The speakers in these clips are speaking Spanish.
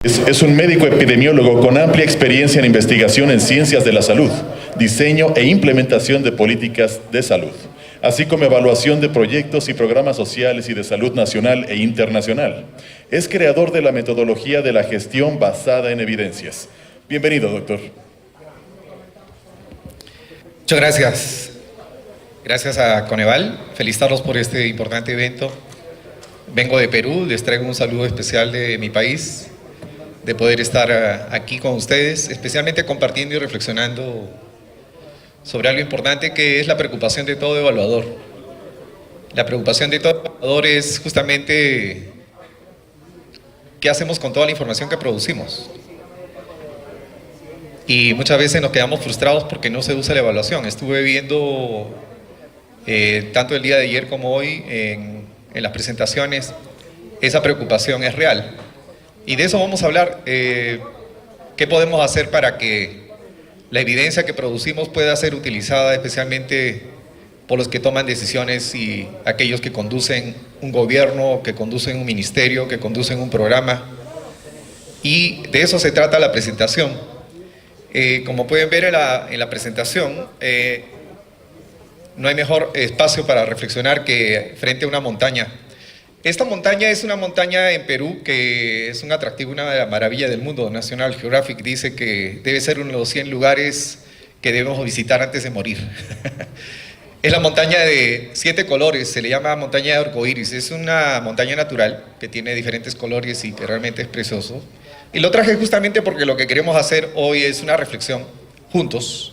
Es un médico epidemiólogo con amplia experiencia en investigación en ciencias de la salud, diseño e implementación de políticas de salud, así como evaluación de proyectos y programas sociales y de salud nacional e internacional. Es creador de la metodología de la gestión basada en evidencias. Bienvenido, doctor. Muchas gracias. Gracias a Coneval. Felicitarlos por este importante evento. Vengo de Perú, les traigo un saludo especial de mi país, de poder estar aquí con ustedes, especialmente compartiendo y reflexionando sobre algo importante que es la preocupación de todo evaluador. La preocupación de todo evaluador es justamente qué hacemos con toda la información que producimos. Y muchas veces nos quedamos frustrados porque no se usa la evaluación. Estuve viendo tanto el día de ayer como hoy en las presentaciones, esa preocupación es real. Y de eso vamos a hablar. ¿Qué podemos hacer para que la evidencia que producimos pueda ser utilizada especialmente por los que toman decisiones y aquellos que conducen un gobierno, que conducen un ministerio, que conducen un programa? Y de eso se trata la presentación. Como pueden ver en la presentación, no hay mejor espacio para reflexionar que frente a una montaña. Esta montaña es una montaña en Perú que es un atractivo, una maravilla del mundo. National Geographic dice que debe ser uno de los 100 lugares que debemos visitar antes de morir. Es la montaña de 7 colores, se le llama montaña de arcoíris. Es una montaña natural que tiene diferentes colores y que realmente es precioso. Y lo traje justamente porque lo que queremos hacer hoy es una reflexión juntos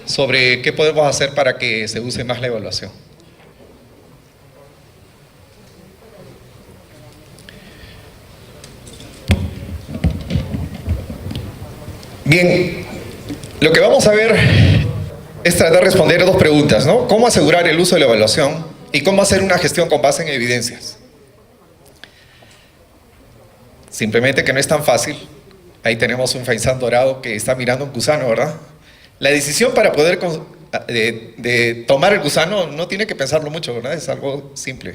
sobre qué podemos hacer para que se use más la evaluación. Bien, lo que vamos a ver es tratar de responder 2 preguntas, ¿no? ¿Cómo asegurar el uso de la evaluación y cómo hacer una gestión con base en evidencias? Simplemente que no es tan fácil. Ahí tenemos un faisán dorado que está mirando un gusano, ¿verdad? La decisión para poder de tomar el gusano no tiene que pensarlo mucho, ¿verdad? Es algo simple.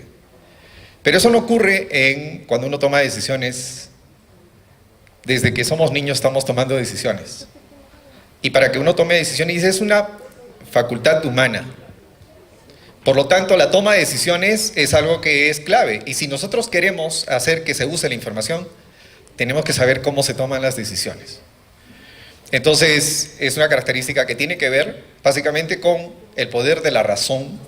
Pero eso no ocurre cuando uno toma decisiones. Desde que somos niños estamos tomando decisiones. Y para que uno tome decisiones es una facultad humana. Por lo tanto, la toma de decisiones es algo que es clave. Y si nosotros queremos hacer que se use la información, tenemos que saber cómo se toman las decisiones. Entonces, es una característica que tiene que ver básicamente con el poder de la razón,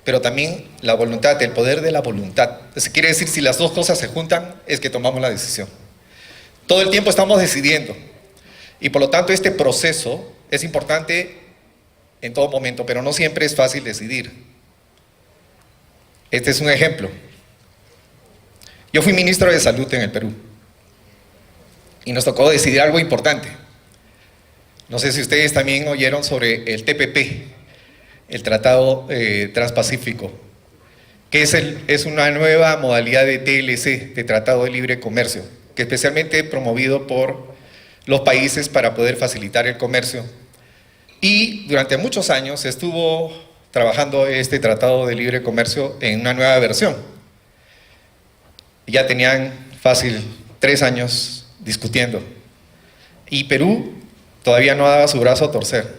pero también la voluntad, el poder de la voluntad. Eso quiere decir, si las 2 cosas se juntan, es que tomamos la decisión. Todo el tiempo estamos decidiendo. Y por lo tanto, este proceso es importante en todo momento, pero no siempre es fácil decidir. Este es un ejemplo. Yo fui ministro de Salud en el Perú. Y nos tocó decidir algo importante. No sé si ustedes también oyeron sobre el TPP, el Tratado Transpacífico, que es una nueva modalidad de TLC, de Tratado de Libre Comercio, que especialmente promovido por los países para poder facilitar el comercio. Y durante muchos años estuvo trabajando este Tratado de Libre Comercio en una nueva versión. Ya tenían fácil 3 años discutiendo. Y Perú todavía no daba su brazo a torcer.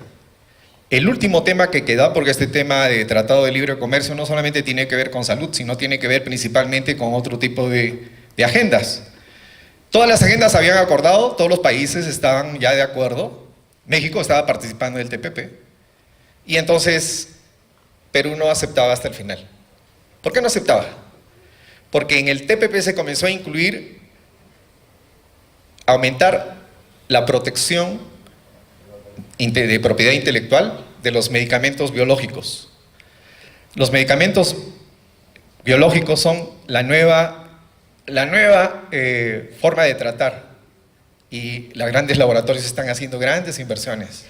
El último tema que queda, porque este tema de Tratado de Libre Comercio no solamente tiene que ver con salud, sino tiene que ver principalmente con otro tipo de agendas. Todas las agendas se habían acordado, todos los países estaban ya de acuerdo. México estaba participando del TPP. Y entonces Perú no aceptaba hasta el final. ¿Por qué no aceptaba? Porque en el TPP se comenzó a incluir aumentar la protección de propiedad intelectual de los medicamentos biológicos. Los medicamentos biológicos son la nueva forma de tratar, y los grandes laboratorios están haciendo grandes inversiones.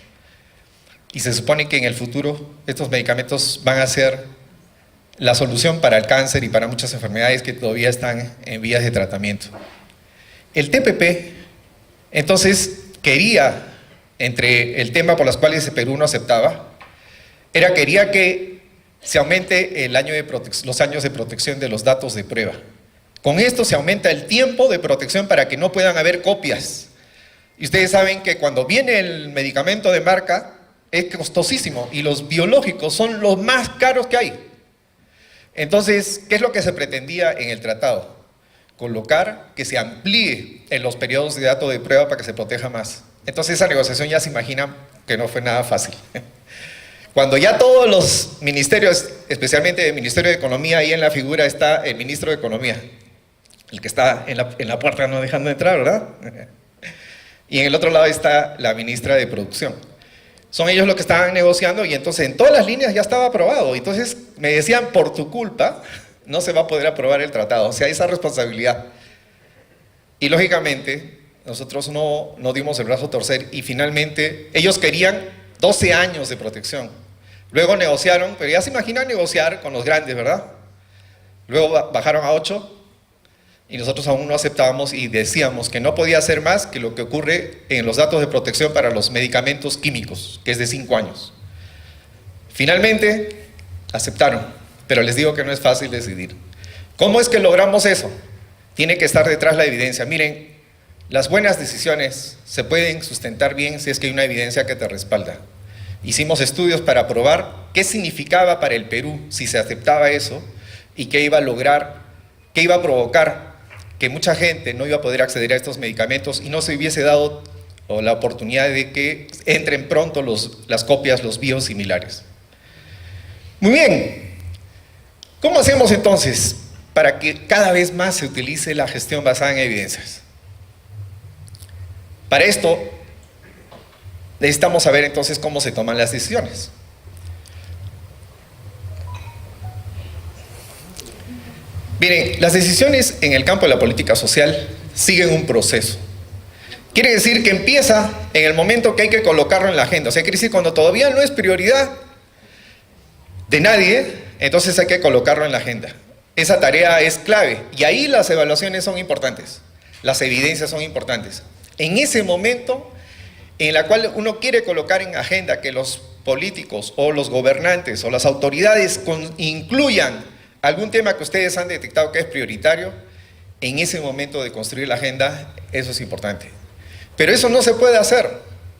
Y se supone que en el futuro estos medicamentos van a ser la solución para el cáncer y para muchas enfermedades que todavía están en vías de tratamiento. El TPP, entonces, quería, entre el tema por los cuales Perú no aceptaba, quería que se aumente los años de protección de los datos de prueba. Con esto se aumenta el tiempo de protección para que no puedan haber copias. Y ustedes saben que cuando viene el medicamento de marca es costosísimo y los biológicos son los más caros que hay. Entonces, ¿qué es lo que se pretendía en el tratado? Colocar que se amplíe en los periodos de dato de prueba para que se proteja más. Entonces esa negociación ya se imagina que no fue nada fácil. Cuando ya todos los ministerios, especialmente el Ministerio de Economía, ahí en la figura está el ministro de Economía, el que está en la puerta no dejando entrar, ¿verdad? Y en el otro lado está la ministra de Producción. Son ellos los que estaban negociando y entonces en todas las líneas ya estaba aprobado. Entonces me decían, por tu culpa no se va a poder aprobar el tratado, o sea, esa responsabilidad. Y lógicamente nosotros no dimos el brazo a torcer y finalmente ellos querían 12 años de protección. Luego negociaron, pero ya se imaginan negociar con los grandes, ¿verdad? Luego bajaron a 8 y nosotros aún no aceptábamos y decíamos que no podía hacer más que lo que ocurre en los datos de protección para los medicamentos químicos, que es de 5 años. Finalmente aceptaron, pero les digo que no es fácil decidir. ¿Cómo es que logramos eso? Tiene que estar detrás la evidencia. Miren, las buenas decisiones se pueden sustentar bien si es que hay una evidencia que te respalda. Hicimos estudios para probar qué significaba para el Perú si se aceptaba eso y qué iba a lograr, qué iba a provocar que mucha gente no iba a poder acceder a estos medicamentos y no se hubiese dado la oportunidad de que entren pronto las copias, los biosimilares. Muy bien, ¿cómo hacemos entonces para que cada vez más se utilice la gestión basada en evidencias? Para esto necesitamos saber entonces cómo se toman las decisiones. Miren, las decisiones en el campo de la política social siguen un proceso. Quiere decir que empieza en el momento que hay que colocarlo en la agenda. O sea, quiere decir cuando todavía no es prioridad de nadie, entonces hay que colocarlo en la agenda. Esa tarea es clave y ahí las evaluaciones son importantes, las evidencias son importantes. En ese momento en la cual uno quiere colocar en agenda que los políticos o los gobernantes o las autoridades incluyan algún tema que ustedes han detectado que es prioritario, en ese momento de construir la agenda, eso es importante. Pero eso no se puede hacer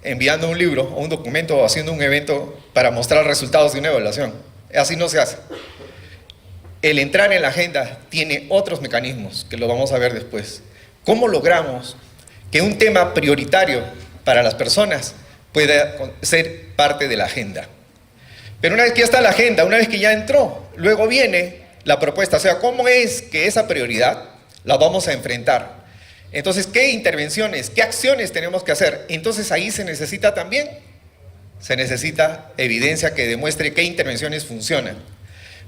enviando un libro o un documento o haciendo un evento para mostrar resultados de una evaluación. Así no se hace. El entrar en la agenda tiene otros mecanismos que lo vamos a ver después. ¿Cómo logramos que un tema prioritario para las personas pueda ser parte de la agenda? Pero una vez que ya está la agenda, una vez que ya entró, luego viene la propuesta, o sea, ¿cómo es que esa prioridad la vamos a enfrentar? Entonces, ¿qué intervenciones, qué acciones tenemos que hacer? Entonces ahí se necesita evidencia que demuestre qué intervenciones funcionan.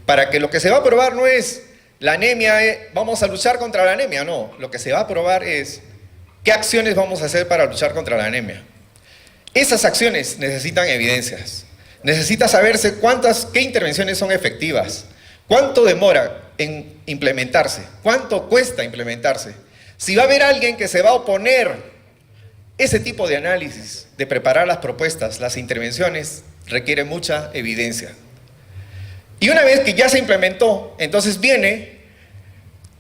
Para que lo que se va a probar no es la anemia, vamos a luchar contra la anemia, no. Lo que se va a probar es qué acciones vamos a hacer para luchar contra la anemia. Esas acciones necesitan evidencias. Necesita saberse qué intervenciones son efectivas, cuánto demora en implementarse, cuánto cuesta implementarse. Si va a haber alguien que se va a oponer, ese tipo de análisis, de preparar las propuestas, las intervenciones, requiere mucha evidencia. Y una vez que ya se implementó, entonces viene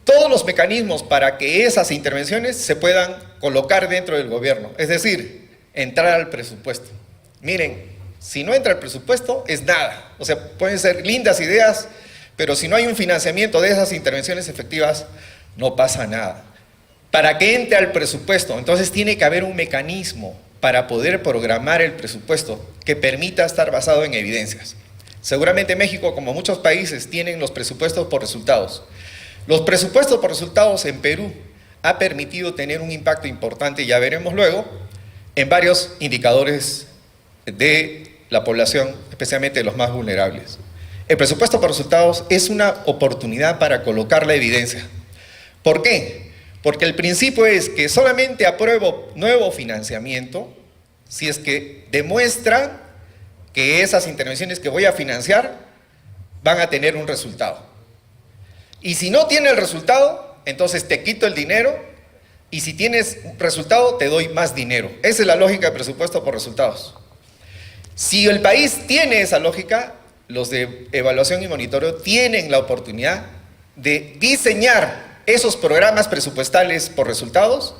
todos los mecanismos para que esas intervenciones se puedan colocar dentro del gobierno, es decir, entrar al presupuesto. Miren, si no entra el presupuesto es nada, o sea, pueden ser lindas ideas, pero si no hay un financiamiento de esas intervenciones efectivas, no pasa nada. Para que entre al presupuesto, entonces tiene que haber un mecanismo para poder programar el presupuesto que permita estar basado en evidencias. Seguramente México, como muchos países, tienen los presupuestos por resultados. Los presupuestos por resultados en Perú ha permitido tener un impacto importante, ya veremos luego, en varios indicadores de la población, especialmente de los más vulnerables. El presupuesto por resultados es una oportunidad para colocar la evidencia. ¿Por qué? Porque el principio es que solamente apruebo nuevo financiamiento si es que demuestra que esas intervenciones que voy a financiar van a tener un resultado. Y si no tiene el resultado, entonces te quito el dinero y si tienes resultado te doy más dinero. Esa es la lógica de presupuesto por resultados. Si el país tiene esa lógica, los de evaluación y monitoreo tienen la oportunidad de diseñar esos programas presupuestales por resultados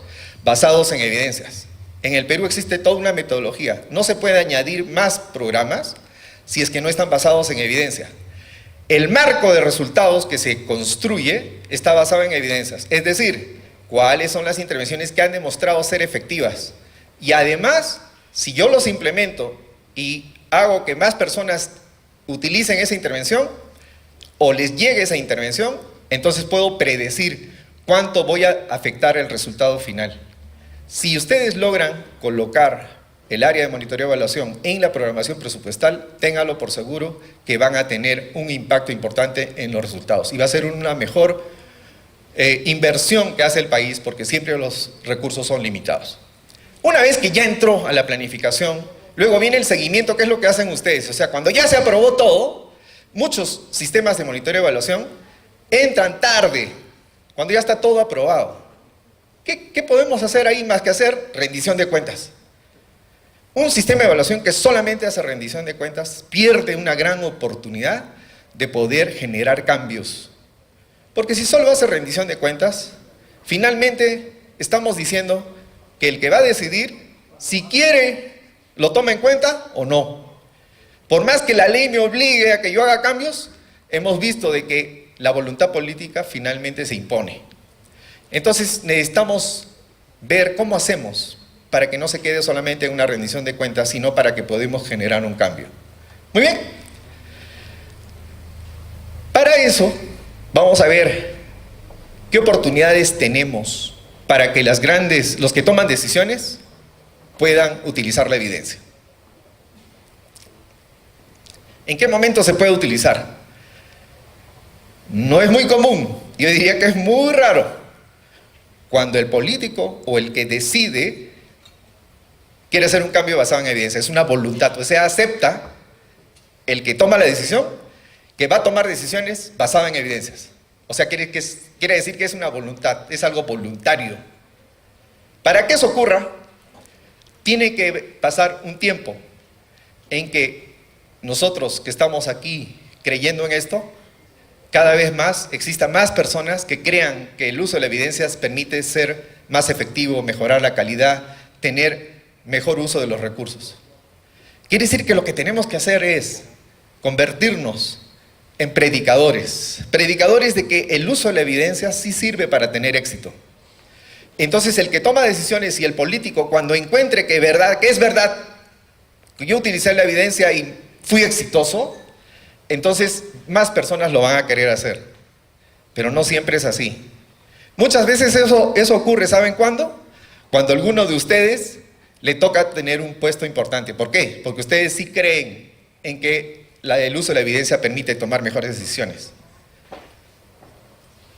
basados en evidencias. En el Perú existe toda una metodología. No se puede añadir más programas si es que no están basados en evidencia. El marco de resultados que se construye está basado en evidencias. Es decir, cuáles son las intervenciones que han demostrado ser efectivas. Y además, si yo los implemento y hago que más personas utilicen esa intervención o les llegue esa intervención, entonces puedo predecir cuánto voy a afectar el resultado final. Si ustedes logran colocar el área de monitoreo y evaluación en la programación presupuestal, ténganlo por seguro que van a tener un impacto importante en los resultados y va a ser una mejor inversión que hace el país, porque siempre los recursos son limitados. Una vez que ya entró a la planificación, luego viene el seguimiento, que es lo que hacen ustedes. O sea, cuando ya se aprobó todo, muchos sistemas de monitoreo y evaluación entran tarde, cuando ya está todo aprobado. ¿Qué podemos hacer ahí más que hacer rendición de cuentas? Un sistema de evaluación que solamente hace rendición de cuentas pierde una gran oportunidad de poder generar cambios. Porque si solo hace rendición de cuentas, finalmente estamos diciendo que el que va a decidir si quiere lo toma en cuenta o no. Por más que la ley me obligue a que yo haga cambios, hemos visto de que la voluntad política finalmente se impone. Entonces necesitamos ver cómo hacemos para que no se quede solamente en una rendición de cuentas, sino para que podamos generar un cambio. Muy bien. Para eso vamos a ver qué oportunidades tenemos para que los que toman decisiones puedan utilizar la evidencia. ¿En qué momento se puede utilizar? No es muy común, yo diría que es muy raro, cuando el político o el que decide quiere hacer un cambio basado en evidencia. Es una voluntad, o sea, acepta el que toma la decisión que va a tomar decisiones basadas en evidencias. O sea, quiere decir que es una voluntad, es algo voluntario. Para que eso ocurra, tiene que pasar un tiempo en que nosotros que estamos aquí creyendo en esto, cada vez más existan más personas que crean que el uso de la evidencia permite ser más efectivo, mejorar la calidad, tener mejor uso de los recursos. Quiere decir que lo que tenemos que hacer es convertirnos en predicadores de que el uso de la evidencia sí sirve para tener éxito. Entonces el que toma decisiones y el político, cuando encuentre que es verdad, que yo utilicé la evidencia y fui exitoso, entonces más personas lo van a querer hacer. Pero no siempre es así. Muchas veces eso ocurre, ¿saben cuándo? Cuando a alguno de ustedes le toca tener un puesto importante. ¿Por qué? Porque ustedes sí creen en que el uso de la evidencia permite tomar mejores decisiones.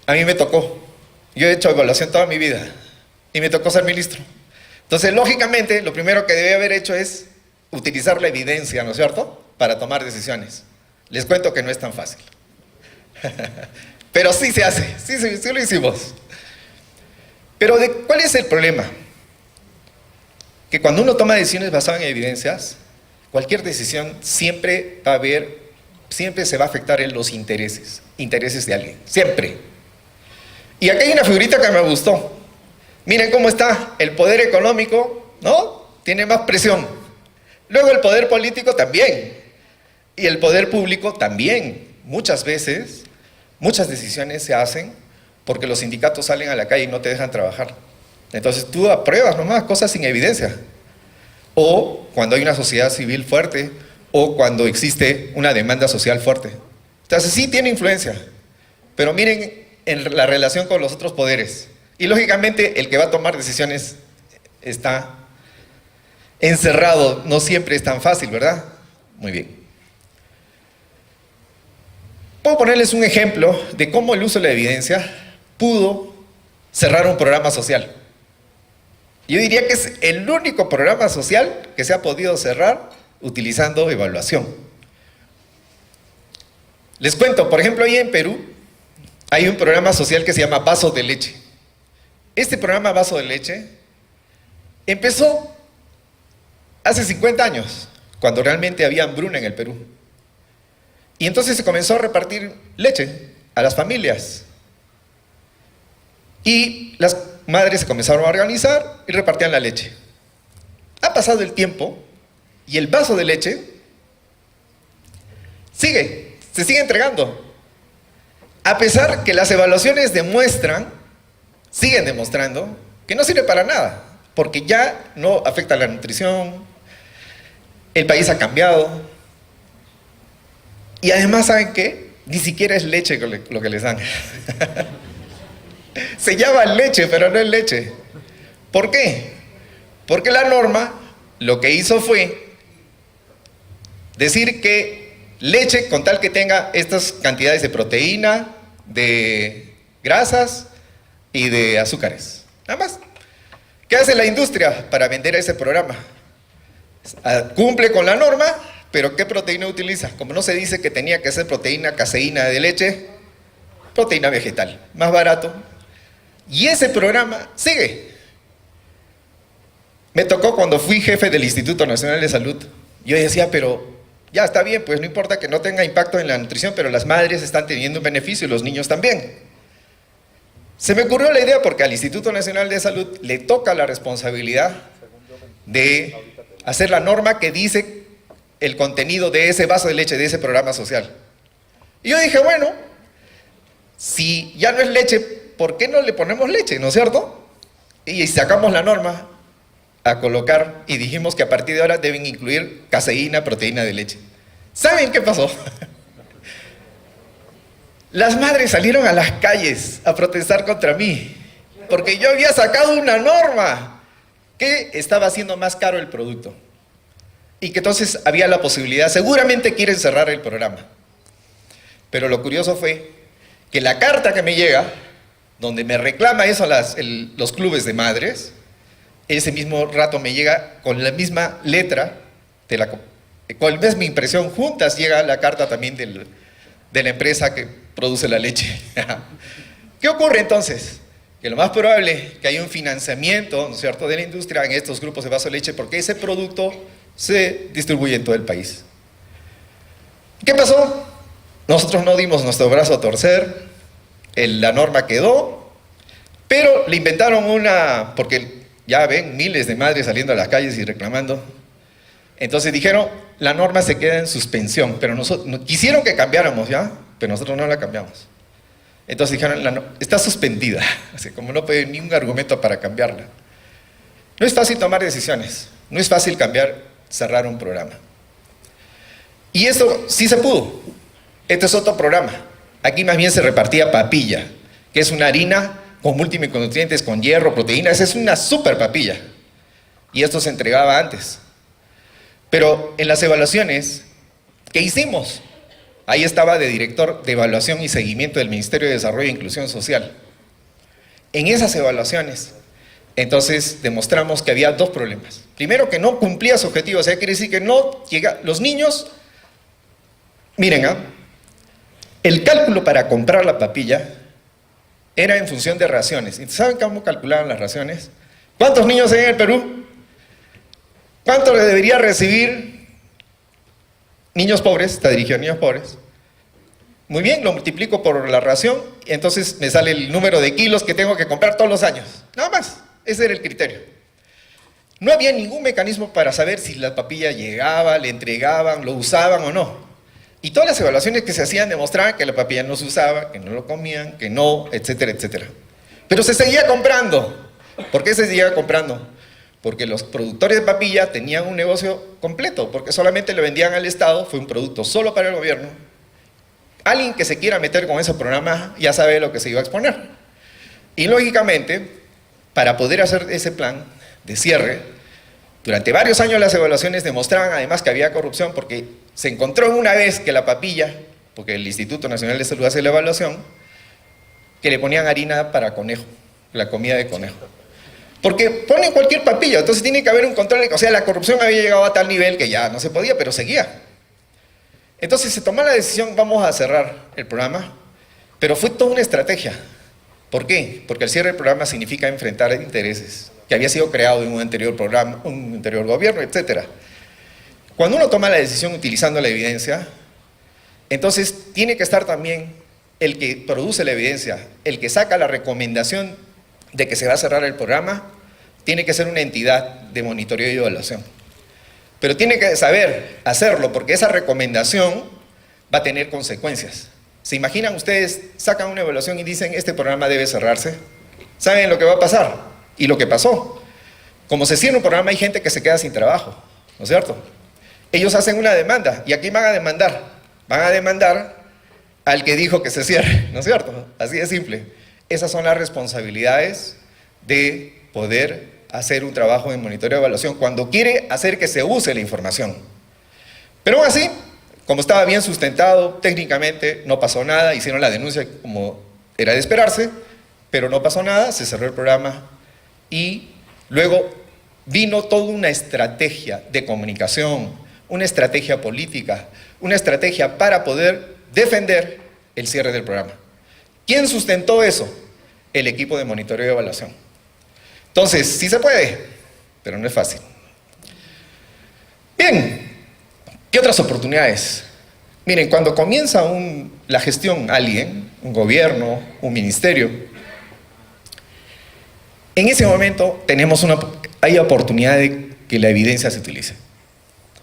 A mí me tocó. Yo he hecho evaluación toda mi vida y me tocó ser ministro. Entonces, lógicamente, lo primero que debe haber hecho es utilizar la evidencia, ¿no es cierto?, para tomar decisiones. Les cuento que no es tan fácil. Pero sí se hace, sí lo hicimos. Pero ¿cuál es el problema? Que cuando uno toma decisiones basadas en evidencias, cualquier decisión siempre se va a afectar en los intereses de alguien, siempre. Y aquí hay una figurita que me gustó. Miren cómo está el poder económico, ¿no? Tiene más presión. Luego el poder político también. Y el poder público también. Muchas veces, muchas decisiones se hacen porque los sindicatos salen a la calle y no te dejan trabajar. Entonces tú apruebas nomás cosas sin evidencia. O cuando hay una sociedad civil fuerte, o cuando existe una demanda social fuerte. Entonces sí tiene influencia, pero miren en la relación con los otros poderes. Y lógicamente el que va a tomar decisiones está encerrado, no siempre es tan fácil, ¿verdad? Muy bien. Puedo ponerles un ejemplo de cómo el uso de la evidencia pudo cerrar un programa social. Yo diría que es el único programa social que se ha podido cerrar utilizando evaluación. Les cuento, por ejemplo, ahí en Perú hay un programa social que se llama Vaso de Leche. Este programa Vaso de Leche empezó hace 50 años, cuando realmente había hambruna en el Perú. Y entonces se comenzó a repartir leche a las familias. Y las madres se comenzaron a organizar y repartían la leche. Ha pasado el tiempo y el vaso de leche se sigue entregando. A pesar que las evaluaciones siguen demostrando que no sirve para nada, porque ya no afecta la nutrición, el país ha cambiado, y además, ¿saben qué? Ni siquiera es leche lo que les dan. Se llama leche, pero no es leche. ¿Por qué? Porque la norma lo que hizo fue decir que leche con tal que tenga estas cantidades de proteína, de grasas y de azúcares. Nada más. ¿Qué hace la industria para vender ese programa? Cumple con la norma, pero ¿qué proteína utiliza? Como no se dice que tenía que ser proteína caseína de leche, proteína vegetal, más barato. Y ese programa sigue. Me tocó cuando fui jefe del Instituto Nacional de Salud. Yo decía, pero ya está bien, pues no importa que no tenga impacto en la nutrición, pero las madres están teniendo un beneficio y los niños también. Se me ocurrió la idea porque al Instituto Nacional de Salud le toca la responsabilidad de hacer la norma que dice el contenido de ese vaso de leche, de ese programa social. Y yo dije, bueno, si ya no es leche, ¿por qué no le ponemos leche, no es cierto? Y sacamos la norma a colocar y dijimos que a partir de ahora deben incluir caseína, proteína de leche. ¿Saben qué pasó? Las madres salieron a las calles a protestar contra mí, porque yo había sacado una norma que estaba haciendo más caro el producto y que entonces había la posibilidad, seguramente quieren cerrar el programa. Pero lo curioso fue que la carta que me llega, donde me reclama eso los clubes de madres, ese mismo rato me llega con la misma letra, con la misma impresión, juntas llega la carta también de la empresa que produce la leche. ¿Qué ocurre entonces? Que lo más probable es que haya un financiamiento, ¿no es cierto?, de la industria en estos grupos de vaso de leche, porque ese producto se distribuye en todo el país. ¿Qué pasó? Nosotros no dimos nuestro brazo a torcer, la norma quedó, pero le inventaron porque ya ven miles de madres saliendo a las calles y reclamando. Entonces dijeron, la norma se queda en suspensión, pero quisieron que cambiáramos ya, pero nosotros no la cambiamos. Entonces dijeron, está suspendida, así como no puede ni un argumento para cambiarla. No es fácil tomar decisiones, no es fácil cerrar un programa. Y eso sí se pudo. Este es otro programa. Aquí más bien se repartía papilla, que es una harina con multimicronutrientes, con hierro, proteínas, es una super papilla. Y esto se entregaba antes. Pero en las evaluaciones, ¿qué hicimos? Ahí estaba de director de evaluación y seguimiento del Ministerio de Desarrollo e Inclusión Social. En esas evaluaciones, entonces demostramos que había dos problemas. Primero, que no cumplía su objetivo, o sea, quiere decir que no llega, los niños, miren, el cálculo para comprar la papilla era en función de raciones. ¿Saben cómo calculaban las raciones? ¿Cuántos niños hay en el Perú? ¿Cuánto le debería recibir niños pobres? Está dirigido a niños pobres. Muy bien, lo multiplico por la ración y entonces me sale el número de kilos que tengo que comprar todos los años. Nada más, ese era el criterio. No había ningún mecanismo para saber si la papilla llegaba, le entregaban, lo usaban o no. Y todas las evaluaciones que se hacían demostraban que la papilla no se usaba, que no lo comían, que no, etcétera, etcétera. Pero se seguía comprando. ¿Por qué se seguía comprando? Porque los productores de papilla tenían un negocio completo, porque solamente le vendían al Estado, fue un producto solo para el gobierno. Alguien que se quiera meter con ese programa ya sabe lo que se iba a exponer. Y lógicamente, para poder hacer ese plan de cierre, durante varios años las evaluaciones demostraban además que había corrupción, porque se encontró una vez que la papilla, porque el Instituto Nacional de Salud hace la evaluación, que le ponían harina para conejo, la comida de conejo. Porque ponen cualquier papilla, entonces tiene que haber un control, o sea, la corrupción había llegado a tal nivel que ya no se podía, pero seguía. Entonces se tomó la decisión, vamos a cerrar el programa, pero fue toda una estrategia. ¿Por qué? Porque el cierre del programa significa enfrentar intereses, que había sido creado en un anterior programa, un anterior gobierno, etc. Cuando uno toma la decisión utilizando la evidencia, entonces tiene que estar también el que produce la evidencia, el que saca la recomendación de que se va a cerrar el programa, tiene que ser una entidad de monitoreo y evaluación. Pero tiene que saber hacerlo, porque esa recomendación va a tener consecuencias. ¿Se imaginan ustedes, sacan una evaluación y dicen, este programa debe cerrarse? ¿Saben lo que va a pasar? Y lo que pasó. Como se cierra un programa, hay gente que se queda sin trabajo, ¿no es cierto? Ellos hacen una demanda, ¿y a quién van a demandar? Van a demandar al que dijo que se cierre, ¿no es cierto? Así de simple. Esas son las responsabilidades de poder hacer un trabajo de monitoreo y evaluación cuando quiere hacer que se use la información. Pero aún así, como estaba bien sustentado técnicamente, no pasó nada, hicieron la denuncia como era de esperarse, pero no pasó nada, se cerró el programa y luego vino toda una estrategia de comunicación, una estrategia política, una estrategia para poder defender el cierre del programa. ¿Quién sustentó eso? El equipo de monitoreo y evaluación. Entonces, sí se puede, pero no es fácil. Bien, ¿qué otras oportunidades? Miren, cuando comienza la gestión alguien, un gobierno, un ministerio, en ese momento hay oportunidad de que la evidencia se utilice.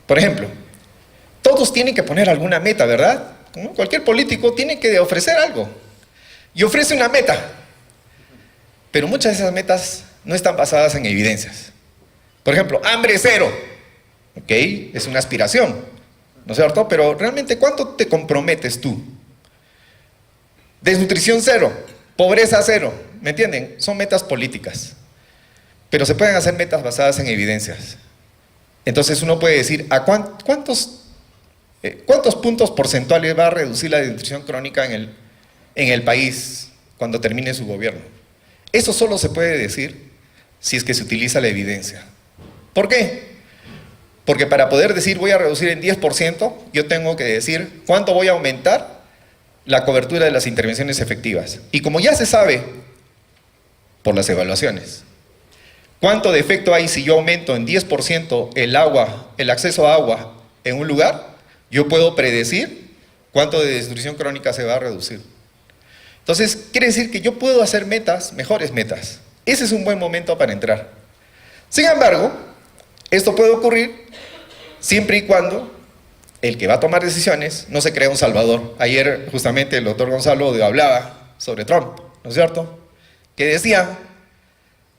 Por ejemplo, todos tienen que poner alguna meta, ¿verdad? ¿No? Cualquier político tiene que ofrecer algo. Y ofrece una meta. Pero muchas de esas metas no están basadas en evidencias. Por ejemplo, hambre cero. Ok, es una aspiración, ¿no es cierto? Pero realmente, ¿cuánto te comprometes tú? Desnutrición cero, pobreza cero, ¿me entienden? Son metas políticas. Pero se pueden hacer metas basadas en evidencias. Entonces uno puede decir, ¿cuántos puntos porcentuales va a reducir la desnutrición crónica en el país cuando termine su gobierno? Eso solo se puede decir si es que se utiliza la evidencia. ¿Por qué? Porque para poder decir voy a reducir en 10%, yo tengo que decir cuánto voy a aumentar la cobertura de las intervenciones efectivas. Y como ya se sabe por las evaluaciones, cuánto de efecto hay si yo aumento en 10% el acceso a agua en un lugar, yo puedo predecir cuánto de desnutrición crónica se va a reducir. Entonces, quiere decir que yo puedo hacer metas, mejores metas. Ese es un buen momento para entrar. Sin embargo, esto puede ocurrir siempre y cuando el que va a tomar decisiones no se crea un salvador. Ayer justamente el doctor Gonzalo hablaba sobre Trump, ¿no es cierto? Que decía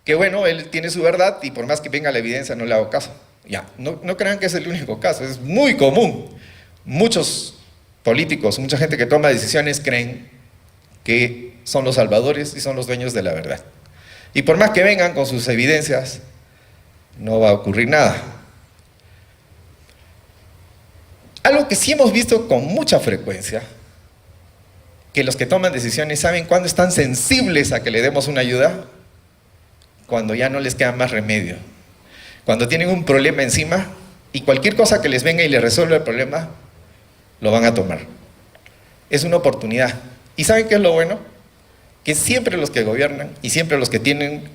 que bueno, él tiene su verdad y por más que venga la evidencia no le hago caso. Ya, no crean que es el único caso, es muy común. Muchos políticos, mucha gente que toma decisiones creen que son los salvadores y son los dueños de la verdad. Y por más que vengan con sus evidencias, no va a ocurrir nada. Algo que sí hemos visto con mucha frecuencia, que los que toman decisiones saben cuándo están sensibles a que le demos una ayuda, cuando ya no les queda más remedio. Cuando tienen un problema encima y cualquier cosa que les venga y les resuelva el problema, lo van a tomar. Es una oportunidad. ¿Y saben qué es lo bueno? Que siempre los que gobiernan y siempre los que tienen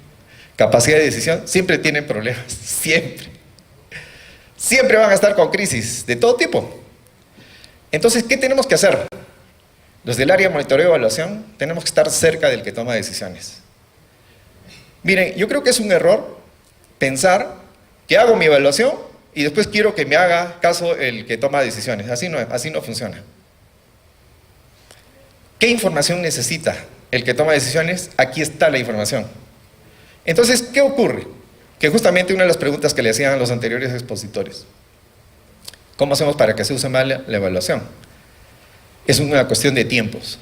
capacidad de decisión, siempre tienen problemas, siempre. Siempre van a estar con crisis de todo tipo. Entonces, ¿qué tenemos que hacer? Los del área de monitoreo y evaluación tenemos que estar cerca del que toma decisiones. Miren, yo creo que es un error pensar que hago mi evaluación y después quiero que me haga caso el que toma decisiones. Así no funciona. ¿Qué información necesita el que toma decisiones? Aquí está la información. Entonces, ¿qué ocurre? Que justamente una de las preguntas que le hacían a los anteriores expositores, ¿cómo hacemos para que se use mal la evaluación? Es una cuestión de tiempos.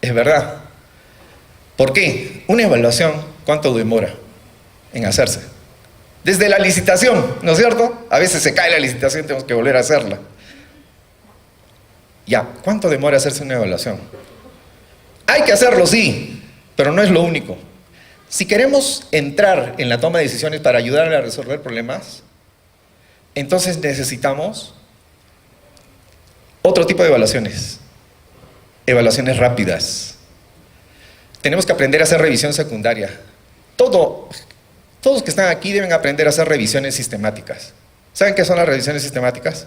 Es verdad. ¿Por qué? Una evaluación, ¿cuánto demora en hacerse? Desde la licitación, ¿no es cierto? A veces se cae la licitación y tenemos que volver a hacerla. Ya, ¿cuánto demora hacerse una evaluación? Hay que hacerlo, sí, pero no es lo único. Si queremos entrar en la toma de decisiones para ayudar a resolver problemas, entonces necesitamos otro tipo de evaluaciones. Evaluaciones rápidas. Tenemos que aprender a hacer revisión secundaria. Todos los que están aquí deben aprender a hacer revisiones sistemáticas. ¿Saben qué son las revisiones sistemáticas?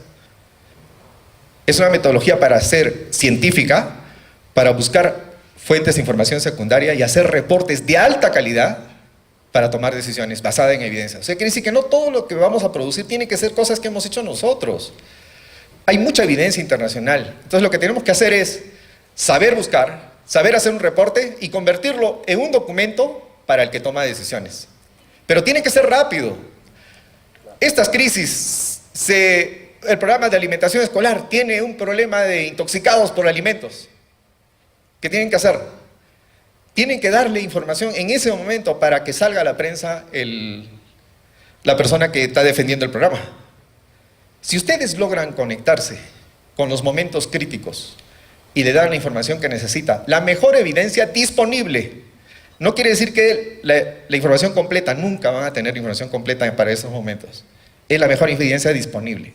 Es una metodología para ser científica, para buscar fuentes de información secundaria y hacer reportes de alta calidad para tomar decisiones basadas en evidencia. O sea, quiere decir que no todo lo que vamos a producir tiene que ser cosas que hemos hecho nosotros. Hay mucha evidencia internacional. Entonces lo que tenemos que hacer es saber buscar, saber hacer un reporte y convertirlo en un documento para el que toma decisiones. Pero tiene que ser rápido. Estas crisis, el programa de alimentación escolar tiene un problema de intoxicados por alimentos. ¿Qué tienen que hacer? Tienen que darle información en ese momento para que salga a la prensa la persona que está defendiendo el programa. Si ustedes logran conectarse con los momentos críticos y le dan la información que necesita, la mejor evidencia disponible, no quiere decir que la información completa, nunca van a tener información completa para esos momentos, es la mejor evidencia disponible.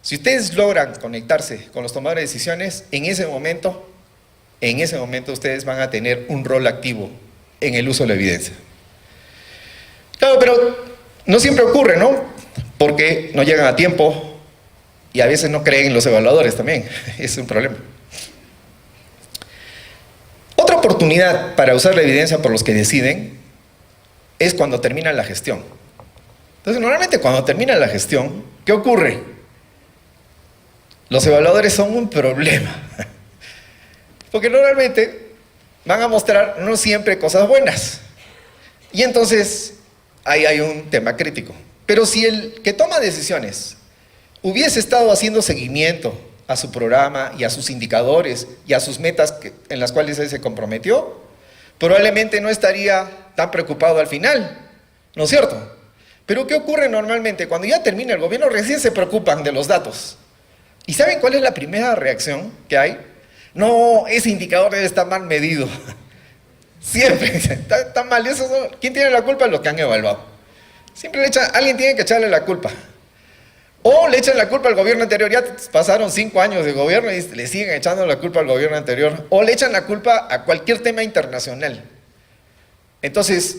Si ustedes logran conectarse con los tomadores de decisiones, en ese momento ustedes van a tener un rol activo en el uso de la evidencia. Claro, pero no siempre ocurre, ¿no? Porque no llegan a tiempo y a veces no creen en los evaluadores también. Es un problema. Otra oportunidad para usar la evidencia por los que deciden es cuando terminan la gestión. Entonces, normalmente cuando termina la gestión, ¿qué ocurre? Los evaluadores son un problema. Porque normalmente van a mostrar no siempre cosas buenas. Y entonces ahí hay un tema crítico. Pero si el que toma decisiones hubiese estado haciendo seguimiento a su programa y a sus indicadores y a sus metas en las cuales él se comprometió, probablemente no estaría tan preocupado al final, ¿no es cierto? Pero ¿qué ocurre normalmente? Cuando ya termina el gobierno, recién se preocupan de los datos. ¿Y saben cuál es la primera reacción que hay? No, ese indicador debe estar mal medido. Siempre, está mal. ¿Quién tiene la culpa? Los que han evaluado. Siempre alguien tiene que echarle la culpa. O le echan la culpa al gobierno anterior. Ya pasaron 5 años de gobierno y le siguen echando la culpa al gobierno anterior. O le echan la culpa a cualquier tema internacional. Entonces,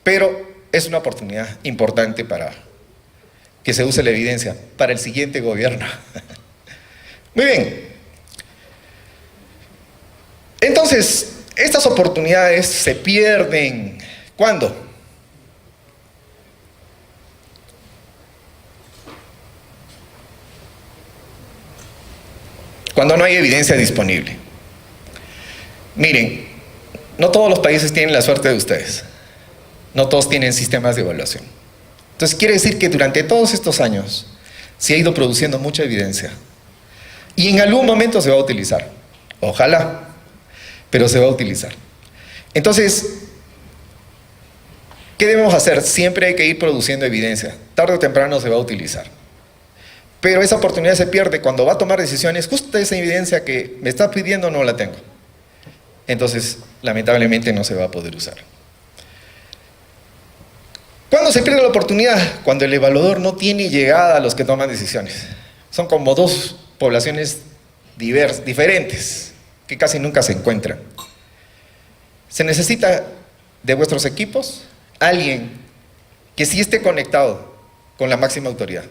pero es una oportunidad importante para que se use la evidencia para el siguiente gobierno. Muy bien. Entonces, estas oportunidades se pierden. ¿Cuándo? Cuando no hay evidencia disponible. Miren, no todos los países tienen la suerte de ustedes. No todos tienen sistemas de evaluación. Entonces quiere decir que durante todos estos años se ha ido produciendo mucha evidencia. Y en algún momento se va a utilizar. Ojalá, pero se va a utilizar. Entonces, ¿qué debemos hacer? Siempre hay que ir produciendo evidencia. Tarde o temprano se va a utilizar. Pero esa oportunidad se pierde cuando va a tomar decisiones. Justo esa evidencia que me está pidiendo no la tengo. Entonces, lamentablemente no se va a poder usar. ¿Cuándo se pierde la oportunidad? Cuando el evaluador no tiene llegada a los que toman decisiones. Son como dos poblaciones diferentes, que casi nunca se encuentran. Se necesita de vuestros equipos alguien que sí esté conectado con la máxima autoridad.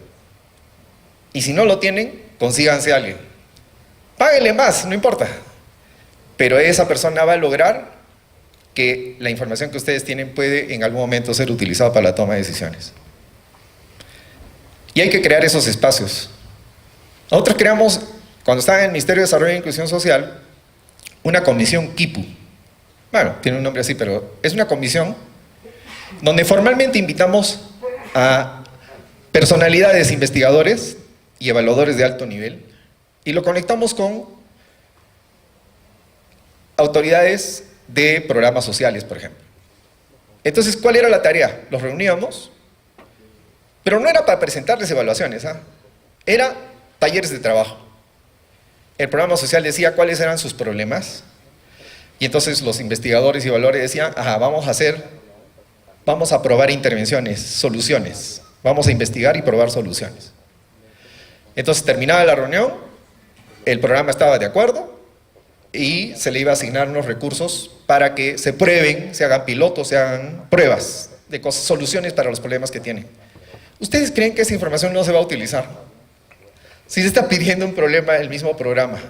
Y si no lo tienen, consíganse a alguien. Páguenle más, no importa. Pero esa persona va a lograr que la información que ustedes tienen puede en algún momento ser utilizada para la toma de decisiones. Y hay que crear esos espacios. Nosotros creamos, cuando estaba en el Ministerio de Desarrollo e Inclusión Social, una comisión KIPU. Bueno, tiene un nombre así, pero es una comisión donde formalmente invitamos a personalidades, investigadores y evaluadores de alto nivel, y lo conectamos con autoridades de programas sociales, por ejemplo. Entonces, ¿cuál era la tarea? Los reuníamos, pero no era para presentarles evaluaciones, era talleres de trabajo. El programa social decía cuáles eran sus problemas, y entonces los investigadores y evaluadores decían, vamos a probar intervenciones, soluciones, vamos a investigar y probar soluciones. Entonces terminaba la reunión, el programa estaba de acuerdo y se le iba a asignar unos recursos para que se prueben, se hagan pilotos, se hagan pruebas de cosas, soluciones para los problemas que tienen. ¿Ustedes creen que esa información no se va a utilizar? Si se está pidiendo un problema del mismo programa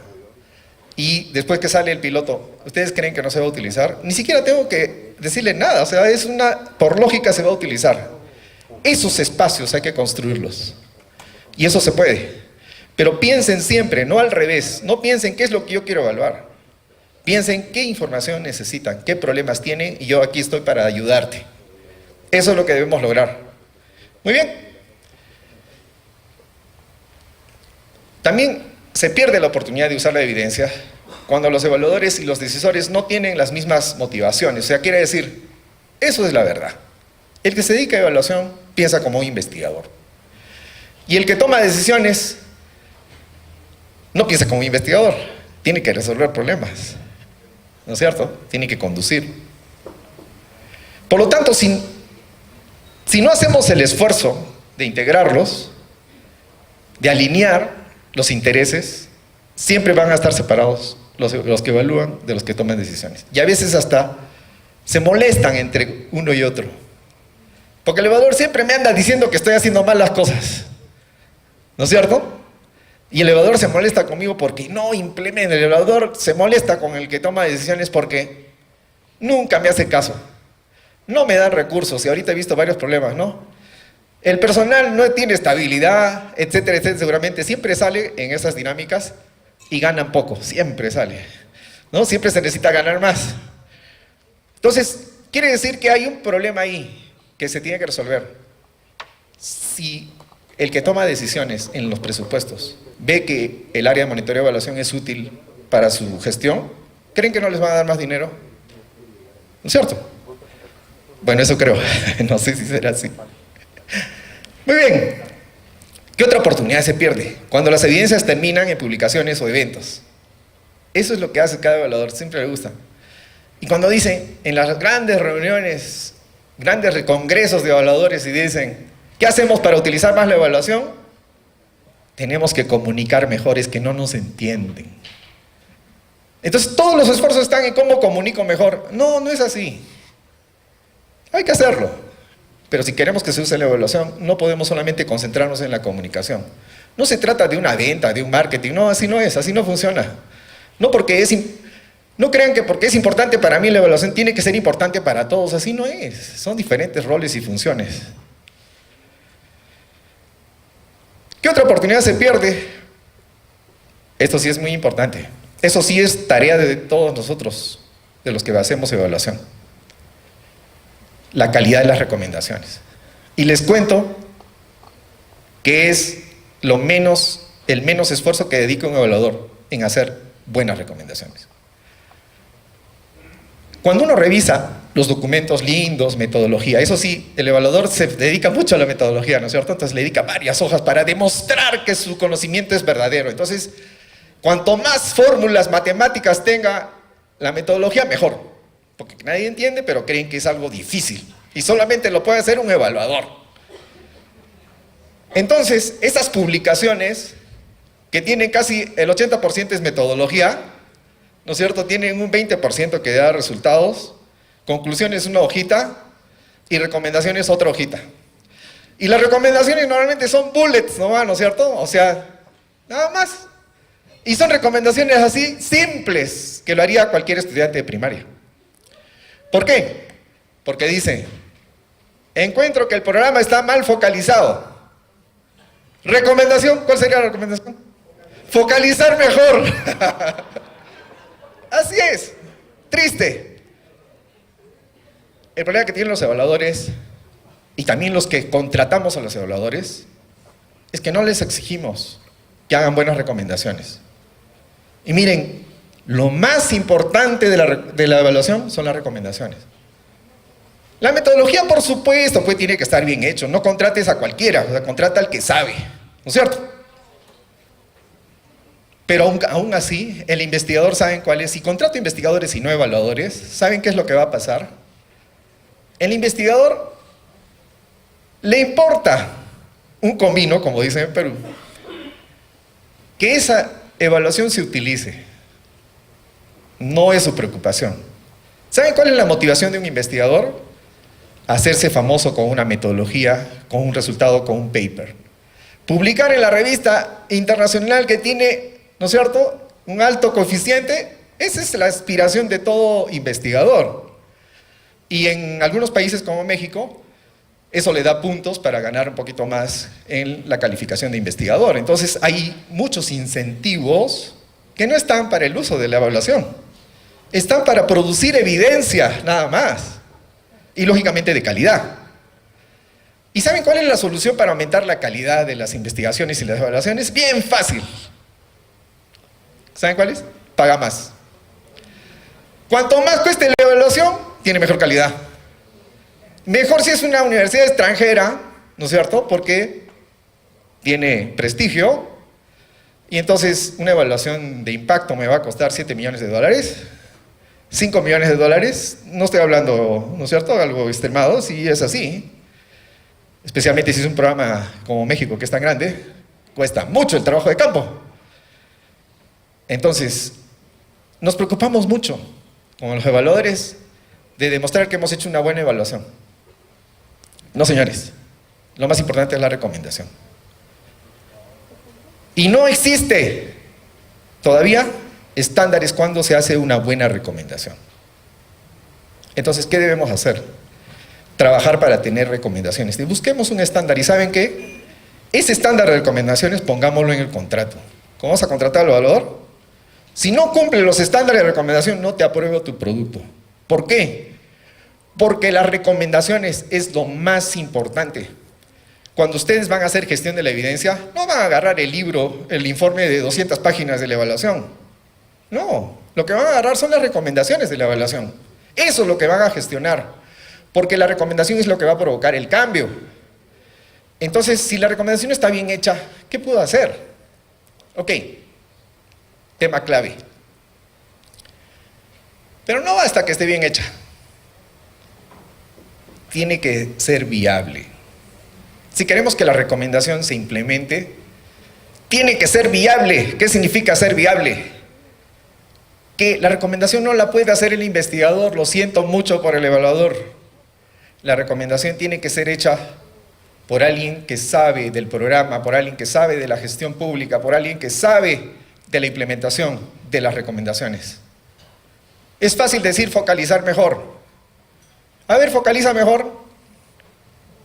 y después que sale el piloto, ¿ustedes creen que no se va a utilizar? Ni siquiera tengo que decirle nada, o sea, por lógica se va a utilizar. Esos espacios hay que construirlos. Y eso se puede. Pero piensen siempre, no al revés. No piensen qué es lo que yo quiero evaluar. Piensen qué información necesitan, qué problemas tienen, y yo aquí estoy para ayudarte. Eso es lo que debemos lograr. Muy bien. También se pierde la oportunidad de usar la evidencia cuando los evaluadores y los decisores no tienen las mismas motivaciones. O sea, quiere decir, eso es la verdad. El que se dedica a evaluación piensa como un investigador. Y el que toma decisiones no piensa como un investigador. Tiene que resolver problemas. ¿No es cierto? Tiene que conducir. Por lo tanto, si no hacemos el esfuerzo de integrarlos, de alinear los intereses, siempre van a estar separados los que evalúan de los que toman decisiones. Y a veces hasta se molestan entre uno y otro. Porque el evaluador siempre me anda diciendo que estoy haciendo mal las cosas. ¿No es cierto? Y el evaluador se molesta conmigo porque no implementa. El evaluador se molesta con el que toma decisiones porque nunca me hace caso. No me dan recursos, y ahorita he visto varios problemas, ¿no? El personal no tiene estabilidad, etcétera, etcétera. Seguramente siempre sale en esas dinámicas y ganan poco, siempre sale, ¿no? Siempre se necesita ganar más. Entonces, quiere decir que hay un problema ahí que se tiene que resolver. Si el que toma decisiones en los presupuestos ve que el área de monitoreo y evaluación es útil para su gestión, ¿creen que no les van a dar más dinero? ¿No es cierto? Bueno, eso creo. No sé si será así. Muy bien. ¿Qué otra oportunidad se pierde? Cuando las evidencias terminan en publicaciones o eventos. Eso es lo que hace cada evaluador, siempre le gusta. Y cuando dicen, en las grandes reuniones, grandes congresos de evaluadores, y dicen, ¿qué hacemos para utilizar más la evaluación? Tenemos que comunicar mejor, es que no nos entienden. Entonces todos los esfuerzos están en cómo comunico mejor. No, no es así. Hay que hacerlo. Pero si queremos que se use la evaluación, no podemos solamente concentrarnos en la comunicación. No se trata de una venta, de un marketing. No, así no es, así no funciona. No crean que porque es importante para mí la evaluación tiene que ser importante para todos. Así no es. Son diferentes roles y funciones. ¿Qué otra oportunidad se pierde? Esto sí es muy importante. Eso sí es tarea de todos nosotros, de los que hacemos evaluación. La calidad de las recomendaciones. Y les cuento que es el menos esfuerzo que dedica un evaluador en hacer buenas recomendaciones. Cuando uno revisa los documentos lindos, metodología, eso sí, el evaluador se dedica mucho a la metodología, ¿no es cierto? Entonces le dedica varias hojas para demostrar que su conocimiento es verdadero. Entonces, cuanto más fórmulas matemáticas tenga la metodología, mejor. Porque nadie entiende, pero creen que es algo difícil. Y solamente lo puede hacer un evaluador. Entonces, esas publicaciones, que tienen casi el 80% es metodología, ¿no es cierto? Tienen un 20% que da resultados, conclusiones una hojita, y recomendaciones otra hojita. Y las recomendaciones normalmente son bullets, ¿no es cierto? O sea, nada más. Y son recomendaciones así, simples, que lo haría cualquier estudiante de primaria. ¿Por qué? Porque dice, encuentro que el programa está mal focalizado. Recomendación, ¿cuál sería la recomendación? Focalizar mejor. Así es, triste. El problema que tienen los evaluadores, y también los que contratamos a los evaluadores, es que no les exigimos que hagan buenas recomendaciones. Y miren, lo más importante de la evaluación son las recomendaciones. La metodología, por supuesto, pues tiene que estar bien hecho. No contrates a cualquiera, o sea, contrata al que sabe, ¿no es cierto? Pero aún así, el investigador sabe cuál es. Si contrato investigadores y no evaluadores, ¿saben qué es lo que va a pasar? El investigador le importa un comino, como dicen en Perú, que esa evaluación se utilice. No es su preocupación. ¿Saben cuál es la motivación de un investigador? Hacerse famoso con una metodología, con un resultado, con un paper. Publicar en la revista internacional que tiene, ¿no es cierto?, un alto coeficiente, esa es la aspiración de todo investigador. Y en algunos países como México, eso le da puntos para ganar un poquito más en la calificación de investigador. Entonces hay muchos incentivos que no están para el uso de la evaluación. Están para producir evidencia, nada más. Y lógicamente de calidad. ¿Y saben cuál es la solución para aumentar la calidad de las investigaciones y las evaluaciones? Bien fácil. ¿Saben cuál es? Paga más. Cuanto más cueste la evaluación, tiene mejor calidad. Mejor si es una universidad extranjera, ¿no es cierto? Porque tiene prestigio. Y entonces una evaluación de impacto me va a costar $7 millones, $5 millones. No estoy hablando, ¿no es cierto?, algo extremado, sí es así. Especialmente si es un programa como México, que es tan grande, cuesta mucho el trabajo de campo. Entonces, nos preocupamos mucho, como los evaluadores, de demostrar que hemos hecho una buena evaluación. No, señores, lo más importante es la recomendación. Y no existe todavía estándares cuando se hace una buena recomendación. Entonces, ¿qué debemos hacer? Trabajar para tener recomendaciones. Y busquemos un estándar. ¿Y saben qué? Ese estándar de recomendaciones pongámoslo en el contrato. ¿Cómo vas a contratar al evaluador? Si no cumple los estándares de recomendación, no te apruebo tu producto. ¿Por qué? Porque las recomendaciones es lo más importante. Cuando ustedes van a hacer gestión de la evidencia, no van a agarrar el libro, el informe de 200 páginas de la evaluación. No, lo que van a agarrar son las recomendaciones de la evaluación. Eso es lo que van a gestionar, porque la recomendación es lo que va a provocar el cambio. Entonces, si la recomendación está bien hecha, ¿qué puedo hacer? Ok, tema clave. Pero no basta que esté bien hecha. Tiene que ser viable. Si queremos que la recomendación se implemente, tiene que ser viable. ¿Qué significa ser viable? Que la recomendación no la puede hacer el investigador, lo siento mucho por el evaluador. La recomendación tiene que ser hecha por alguien que sabe del programa, por alguien que sabe de la gestión pública, por alguien que sabe de la implementación de las recomendaciones. Es fácil decir focalizar mejor. A ver, focaliza mejor.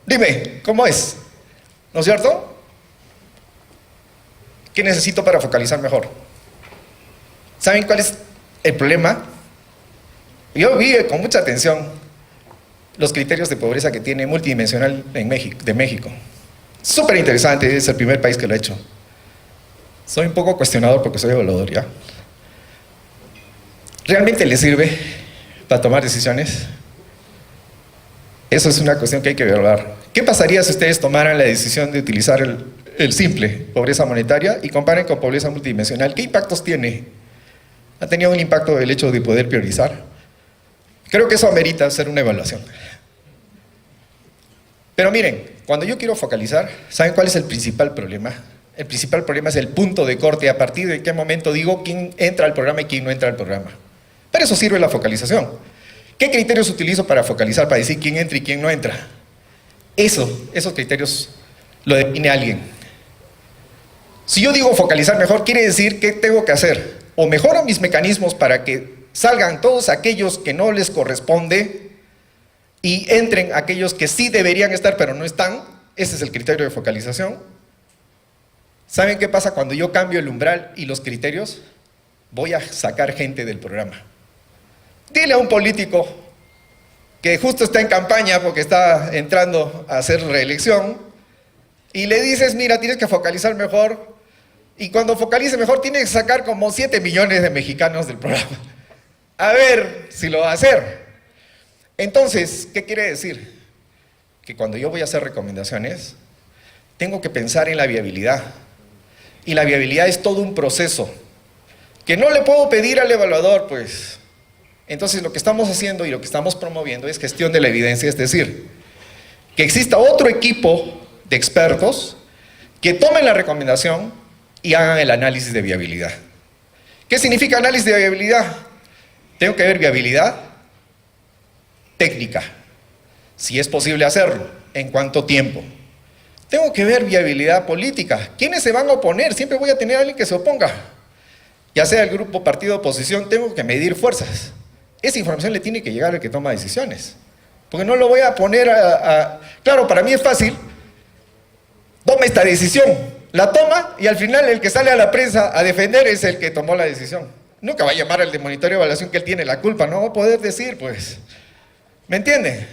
Dime, ¿cómo es? ¿No es cierto? ¿Qué necesito para focalizar mejor? ¿Saben cuál es el problema? Yo vi con mucha atención los criterios de pobreza que tiene Multidimensional de México. Súper interesante, es el primer país que lo ha hecho. Soy un poco cuestionador porque soy evaluador, ¿ya? ¿Realmente le sirve para tomar decisiones? Eso es una cuestión que hay que evaluar. ¿Qué pasaría si ustedes tomaran la decisión de utilizar el simple, pobreza monetaria, y comparen con pobreza multidimensional? ¿Qué impactos tiene? ¿Ha tenido un impacto el hecho de poder priorizar? Creo que eso amerita hacer una evaluación. Pero miren, cuando yo quiero focalizar, ¿saben cuál es el principal problema? El principal problema es el punto de corte, a partir de qué momento digo quién entra al programa y quién no entra al programa. Para eso sirve la focalización. ¿Qué criterios utilizo para focalizar, para decir quién entra y quién no entra? Esos criterios lo define alguien. Si yo digo focalizar mejor, quiere decir que tengo que hacer o mejoro mis mecanismos para que salgan todos aquellos que no les corresponde y entren aquellos que sí deberían estar pero no están. Ese es el criterio de focalización. ¿Saben qué pasa cuando yo cambio el umbral y los criterios? Voy a sacar gente del programa. Dile a un político que justo está en campaña porque está entrando a hacer reelección y le dices, mira, tienes que focalizar mejor, y cuando focalice mejor tienes que sacar como 7 millones de mexicanos del programa. A ver si lo va a hacer. Entonces, ¿qué quiere decir? Que cuando yo voy a hacer recomendaciones, tengo que pensar en la viabilidad. Y la viabilidad es todo un proceso que no le puedo pedir al evaluador, pues. Entonces, lo que estamos haciendo y lo que estamos promoviendo es gestión de la evidencia, es decir, que exista otro equipo de expertos que tomen la recomendación y hagan el análisis de viabilidad. ¿Qué significa análisis de viabilidad? Tengo que ver viabilidad técnica, si es posible hacerlo, en cuánto tiempo. Tengo que ver viabilidad política. ¿Quiénes se van a oponer? Siempre voy a tener a alguien que se oponga. ya sea el grupo, partido, oposición, tengo que medir fuerzas. Esa información le tiene que llegar al que toma decisiones. Porque no lo voy a poner Claro, para mí es fácil. Toma esta decisión, la toma y al final el que sale a la prensa a defender es el que tomó la decisión. Nunca va a llamar al de monitoreo de evaluación que él tiene la culpa, no va a poder decir, pues. ¿Me entiende?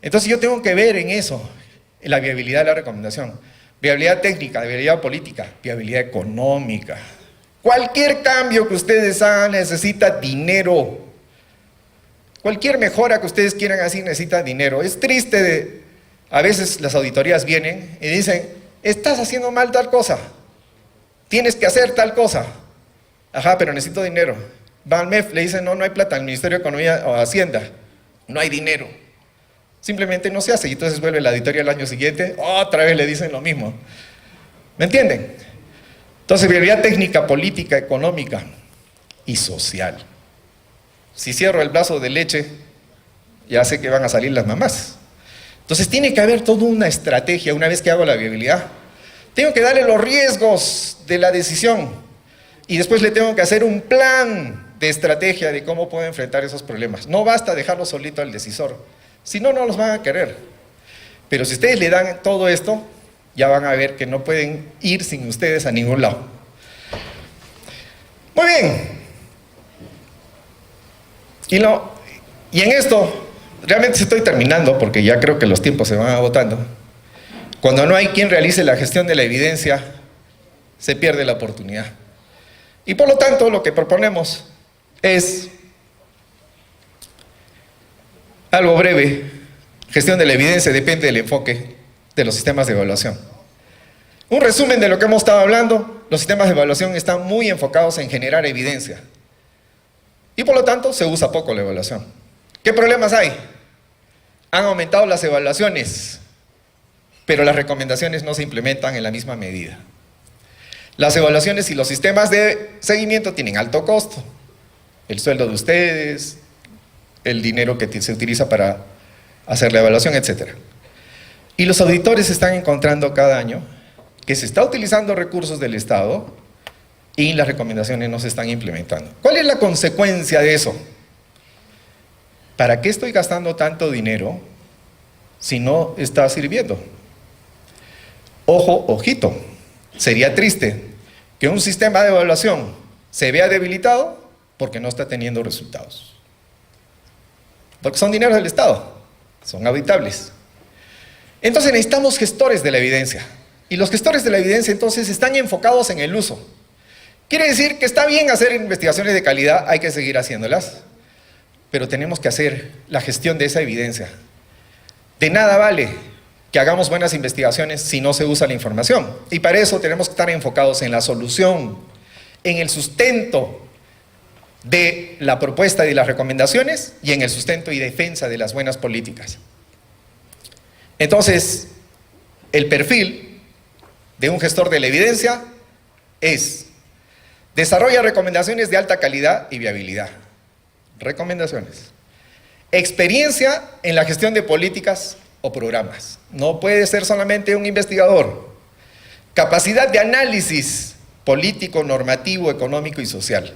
Entonces yo tengo que ver en eso, en la viabilidad de la recomendación. Viabilidad técnica, viabilidad política, viabilidad económica. Cualquier cambio que ustedes hagan necesita dinero. Cualquier mejora que ustedes quieran hacer necesita dinero. Es triste, a veces las auditorías vienen y dicen, estás haciendo mal tal cosa, tienes que hacer tal cosa. Ajá, pero necesito dinero. Va al MEF, le dicen, no hay plata, al Ministerio de Economía o Hacienda, no hay dinero. Simplemente no se hace y entonces vuelve la auditoría el año siguiente, otra vez le dicen lo mismo. ¿Me entienden? Entonces, viabilidad técnica, política, económica y social. Si cierro el vaso de leche, ya sé que van a salir las mamás. Entonces tiene que haber toda una estrategia una vez que hago la viabilidad. Tengo que darle los riesgos de la decisión y después le tengo que hacer un plan de estrategia de cómo puedo enfrentar esos problemas. No basta dejarlo solito al decisor, si no, no los van a querer. Pero si ustedes le dan todo esto, ya van a ver que no pueden ir sin ustedes a ningún lado. Muy bien. Y en esto, realmente estoy terminando porque ya creo que los tiempos se van agotando. Cuando no hay quien realice la gestión de la evidencia, se pierde la oportunidad. Y por lo tanto, lo que proponemos es algo breve. Gestión de la evidencia depende del enfoque de los sistemas de evaluación. Un resumen de lo que hemos estado hablando: los sistemas de evaluación están muy enfocados en generar evidencia. Y por lo tanto, se usa poco la evaluación. ¿Qué problemas hay? Han aumentado las evaluaciones, pero las recomendaciones no se implementan en la misma medida. Las evaluaciones y los sistemas de seguimiento tienen alto costo. El sueldo de ustedes, el dinero que se utiliza para hacer la evaluación, etc. Y los auditores están encontrando cada año que se está utilizando recursos del Estado y las recomendaciones no se están implementando. ¿Cuál es la consecuencia de eso? ¿Para qué estoy gastando tanto dinero si no está sirviendo? Ojo, ojito, sería triste que un sistema de evaluación se vea debilitado porque no está teniendo resultados. Porque son dineros del Estado, son auditables. Entonces necesitamos gestores de la evidencia. Y los gestores de la evidencia entonces están enfocados en el uso. Quiere decir que está bien hacer investigaciones de calidad, hay que seguir haciéndolas, pero tenemos que hacer la gestión de esa evidencia. De nada vale que hagamos buenas investigaciones si no se usa la información. Y para eso tenemos que estar enfocados en la solución, en el sustento de la propuesta y de las recomendaciones y en el sustento y defensa de las buenas políticas. Entonces, el perfil de un gestor de la evidencia es: desarrolla recomendaciones de alta calidad y viabilidad. Recomendaciones. Experiencia en la gestión de políticas o programas. No puede ser solamente un investigador. Capacidad de análisis político, normativo, económico y social.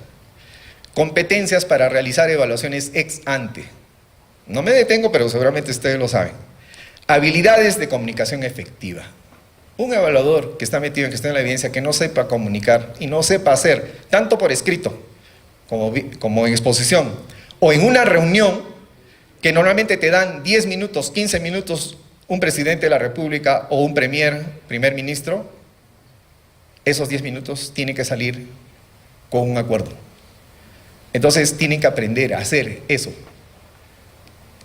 Competencias para realizar evaluaciones ex ante. No me detengo, pero seguramente ustedes lo saben. Habilidades de comunicación efectiva. Un evaluador que está metido en gestión de la evidencia que no sepa comunicar y no sepa hacer, tanto por escrito como en exposición, o en una reunión que normalmente te dan 10 minutos, 15 minutos un presidente de la República o un primer ministro, esos 10 minutos tienen que salir con un acuerdo. Entonces tienen que aprender a hacer eso.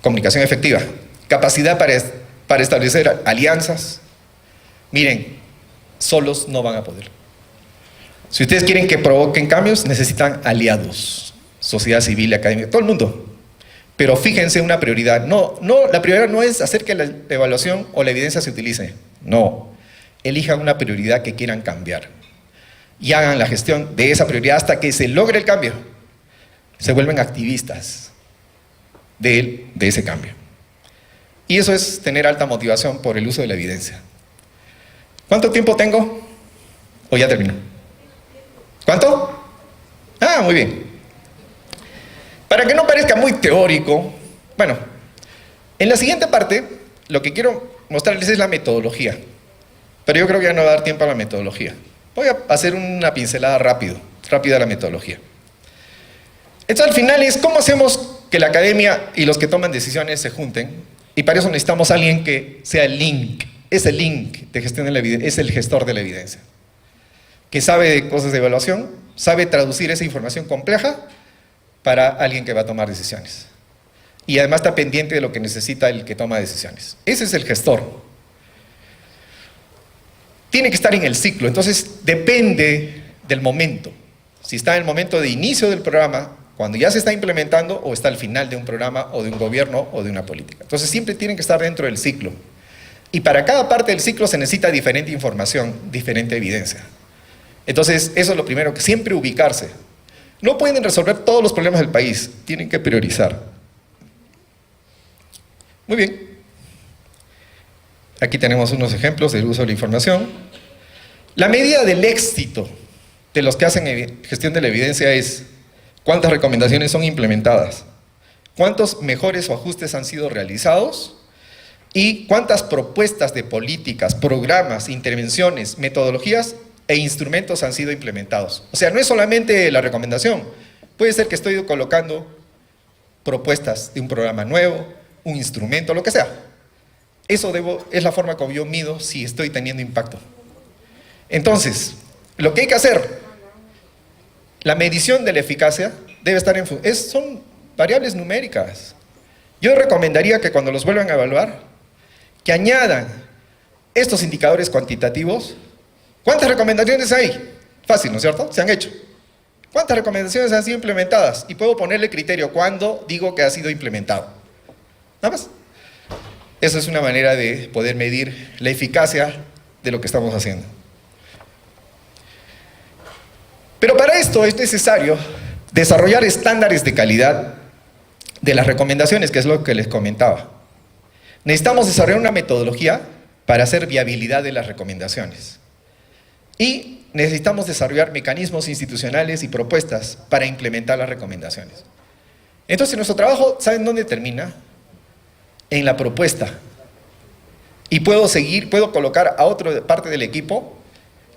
Comunicación efectiva, capacidad para establecer alianzas. Miren, solos no van a poder. Si ustedes quieren que provoquen cambios, necesitan aliados, sociedad civil, academia, todo el mundo. Pero fíjense una prioridad. La prioridad no es hacer que la evaluación o la evidencia se utilice. No. Elijan una prioridad que quieran cambiar. Y hagan la gestión de esa prioridad hasta que se logre el cambio. Se vuelven activistas de ese cambio. Y eso es tener alta motivación por el uso de la evidencia. ¿Cuánto tiempo tengo? ¿O ya termino? ¿Cuánto? Ah, muy bien. Para que no parezca muy teórico, bueno, en la siguiente parte, lo que quiero mostrarles es la metodología. Pero yo creo que ya no va a dar tiempo a la metodología. Voy a hacer una pincelada rápida de la metodología. Entonces, al final es cómo hacemos que la academia y los que toman decisiones se junten. Y para eso necesitamos a alguien que sea el link. Es el link de gestión de la evidencia, es el gestor de la evidencia. Que sabe de cosas de evaluación, sabe traducir esa información compleja para alguien que va a tomar decisiones. Y además está pendiente de lo que necesita el que toma decisiones. Ese es el gestor. Tiene que estar en el ciclo, entonces depende del momento. Si está en el momento de inicio del programa, cuando ya se está implementando, o está al final de un programa, o de un gobierno, o de una política. Entonces siempre tienen que estar dentro del ciclo. Y para cada parte del ciclo se necesita diferente información, diferente evidencia. Entonces eso es lo primero, que siempre ubicarse. No pueden resolver todos los problemas del país, tienen que priorizar. Muy bien. Aquí tenemos unos ejemplos del uso de la información. La medida del éxito de los que hacen gestión de la evidencia es cuántas recomendaciones son implementadas, cuántos mejores o ajustes han sido realizados y cuántas propuestas de políticas, programas, intervenciones, metodologías e instrumentos han sido implementados. O sea, no es solamente la recomendación, puede ser que estoy colocando propuestas de un programa nuevo, un instrumento, lo que sea. Eso es la forma como yo mido si estoy teniendo impacto. Entonces, lo que hay que hacer, la medición de la eficacia debe estar son variables numéricas. Yo recomendaría que cuando los vuelvan a evaluar, que añadan estos indicadores cuantitativos. ¿Cuántas recomendaciones hay? Fácil, ¿no es cierto? Se han hecho. ¿Cuántas recomendaciones han sido implementadas? Y puedo ponerle criterio cuando digo que ha sido implementado. Nada más. Esa es una manera de poder medir la eficacia de lo que estamos haciendo. Pero para esto es necesario desarrollar estándares de calidad de las recomendaciones, que es lo que les comentaba. Necesitamos desarrollar una metodología para hacer viabilidad de las recomendaciones. Y necesitamos desarrollar mecanismos institucionales y propuestas para implementar las recomendaciones. Entonces, nuestro trabajo, ¿saben dónde termina? En la propuesta. Y puedo colocar a otra parte del equipo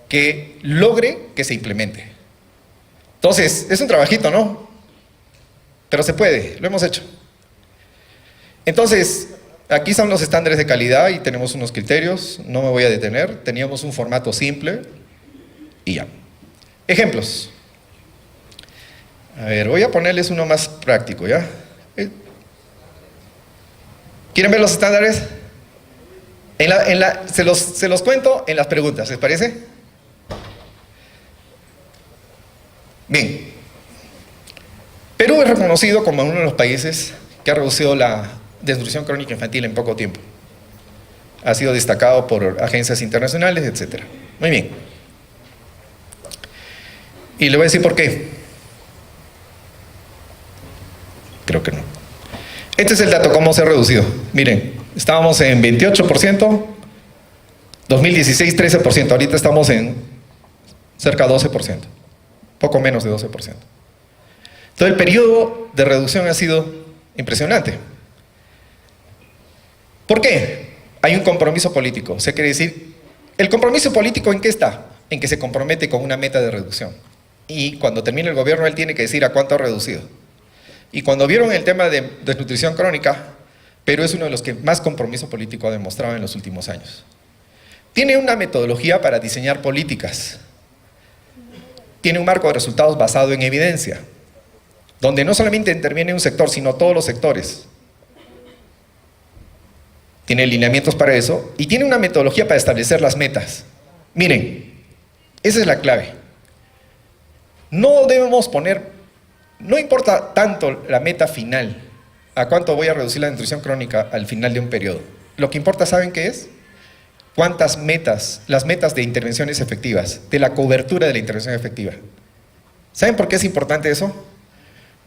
que logre que se implemente. Entonces, es un trabajito, ¿no? Pero se puede, lo hemos hecho. Entonces, aquí son los estándares de calidad y tenemos unos criterios, no me voy a detener. Teníamos un formato simple y ya. Ejemplos. A ver, voy a ponerles uno más práctico, ¿ya? ¿Quieren ver los estándares? Se los cuento en las preguntas, ¿les parece? Bien. Perú es reconocido como uno de los países que ha reducido la desnutrición crónica infantil en poco tiempo. Ha sido destacado por agencias internacionales, etc. Muy bien. Y le voy a decir por qué. Creo que no. Este es el dato, cómo se ha reducido. Miren, estábamos en 28%, 2016 13%, ahorita estamos en cerca de 12%, poco menos de 12%. Todo el periodo de reducción ha sido impresionante. ¿Por qué? Hay un compromiso político, o sea, quiere decir, ¿el compromiso político en qué está? En que se compromete con una meta de reducción. Y cuando termine el gobierno, él tiene que decir a cuánto ha reducido. Y cuando vieron el tema de desnutrición crónica, Perú es uno de los que más compromiso político ha demostrado en los últimos años. Tiene una metodología para diseñar políticas. Tiene un marco de resultados basado en evidencia, donde no solamente interviene un sector, sino todos los sectores. Tiene lineamientos para eso y tiene una metodología para establecer las metas. Miren, esa es la clave. No debemos poner, no importa tanto la meta final, a cuánto voy a reducir la desnutrición crónica al final de un periodo. Lo que importa, ¿saben qué es? ¿Cuántas metas, las metas de intervenciones efectivas, de la cobertura de la intervención efectiva? ¿Saben por qué es importante eso?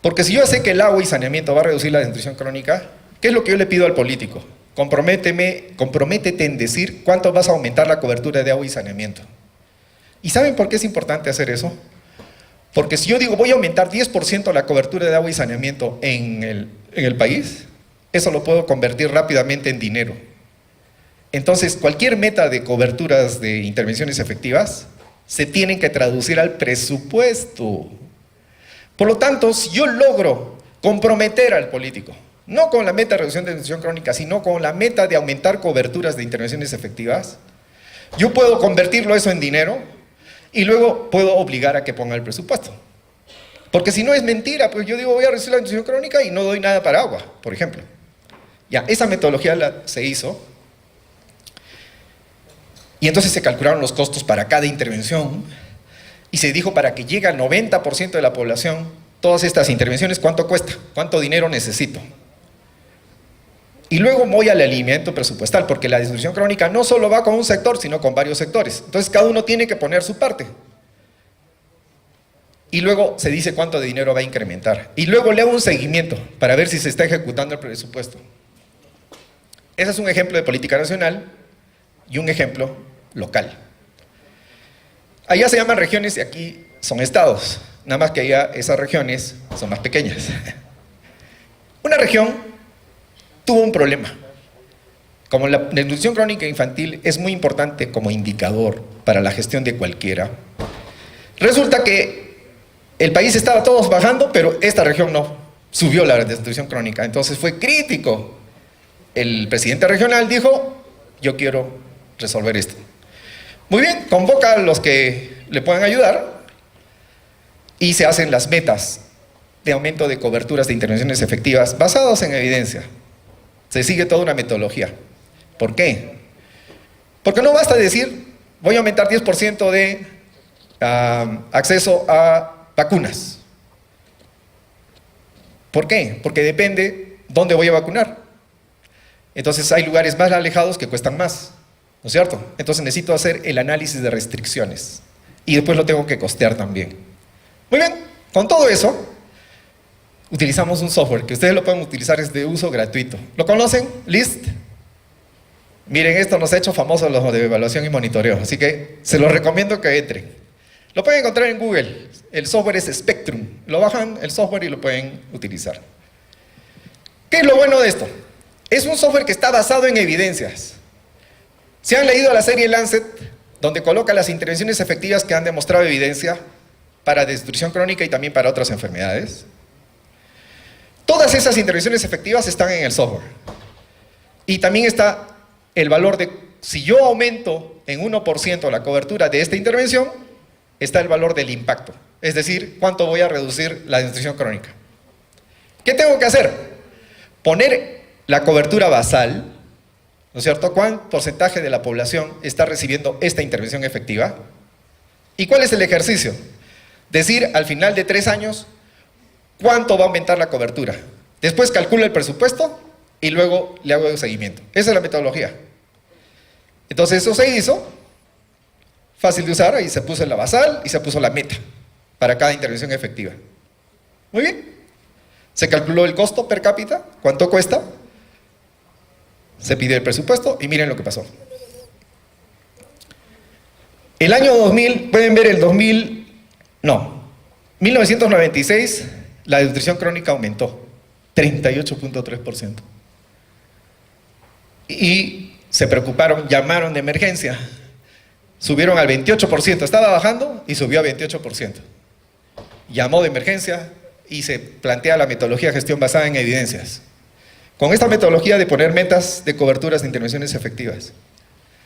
Porque si yo sé que el agua y saneamiento va a reducir la desnutrición crónica, ¿qué es lo que yo le pido al político? Comprométete en decir cuánto vas a aumentar la cobertura de agua y saneamiento. ¿Y saben por qué es importante hacer eso? Porque si yo digo voy a aumentar 10% la cobertura de agua y saneamiento en el país, eso lo puedo convertir rápidamente en dinero. Entonces, cualquier meta de coberturas de intervenciones efectivas se tienen que traducir al presupuesto. Por lo tanto, si yo logro comprometer al político, no con la meta de reducción de desnutrición crónica, sino con la meta de aumentar coberturas de intervenciones efectivas, yo puedo convertirlo eso en dinero y luego puedo obligar a que ponga el presupuesto. Porque si no es mentira, pues yo digo voy a reducir la desnutrición crónica y no doy nada para agua, por ejemplo. Ya, esa metodología se hizo y entonces se calcularon los costos para cada intervención y se dijo para que llegue al 90% de la población, todas estas intervenciones, ¿cuánto cuesta? ¿Cuánto dinero necesito? Y luego voy al alineamiento presupuestal, porque la desnutrición crónica no solo va con un sector, sino con varios sectores. Entonces cada uno tiene que poner su parte. Y luego se dice cuánto de dinero va a incrementar. Y luego le hago un seguimiento para ver si se está ejecutando el presupuesto. Ese es un ejemplo de política nacional y un ejemplo local. Allá se llaman regiones y aquí son estados. Nada más que allá esas regiones son más pequeñas. Una región tuvo un problema. Como la desnutrición crónica infantil es muy importante como indicador para la gestión de cualquiera, resulta que el país estaba todos bajando, pero esta región no, subió la desnutrición crónica. Entonces fue crítico. El presidente regional dijo, yo quiero resolver esto. Muy bien, convoca a los que le puedan ayudar y se hacen las metas de aumento de coberturas de intervenciones efectivas basadas en evidencia. Se sigue toda una metodología. ¿Por qué? Porque no basta decir, voy a aumentar 10% de acceso a vacunas. ¿Por qué? Porque depende dónde voy a vacunar. Entonces hay lugares más alejados que cuestan más, ¿no es cierto? Entonces necesito hacer el análisis de restricciones y después lo tengo que costear también. Muy bien, con todo eso utilizamos un software que ustedes lo pueden utilizar, es de uso gratuito. ¿Lo conocen? LIST. Miren, esto nos ha hecho famosos los de evaluación y monitoreo, así que se los recomiendo que entren. Lo pueden encontrar en Google. El software es Spectrum. Lo bajan el software y lo pueden utilizar. ¿Qué es lo bueno de esto? Es un software que está basado en evidencias. Si han leído la serie Lancet, donde coloca las intervenciones efectivas que han demostrado evidencia para desnutrición crónica y también para otras enfermedades, todas esas intervenciones efectivas están en el software. Y también está el valor de, si yo aumento en 1% la cobertura de esta intervención, está el valor del impacto. Es decir, cuánto voy a reducir la desnutrición crónica. ¿Qué tengo que hacer? Poner la cobertura basal, ¿no es cierto? ¿Cuál porcentaje de la población está recibiendo esta intervención efectiva? ¿Y cuál es el ejercicio? Decir, al final de 3 años, ¿cuánto va a aumentar la cobertura? Después calculo el presupuesto y luego le hago el seguimiento. Esa es la metodología. Entonces eso se hizo, fácil de usar, ahí se puso la basal y se puso la meta para cada intervención efectiva. Muy bien. Se calculó el costo per cápita, cuánto cuesta, se pide el presupuesto y miren lo que pasó. El año 2000, pueden ver 1996, la desnutrición crónica aumentó 38.3%. Y se preocuparon, llamaron de emergencia, subieron al 28%, estaba bajando y subió a 28%. Llamó de emergencia y se plantea la metodología de gestión basada en evidencias. Con esta metodología de poner metas de coberturas de intervenciones efectivas.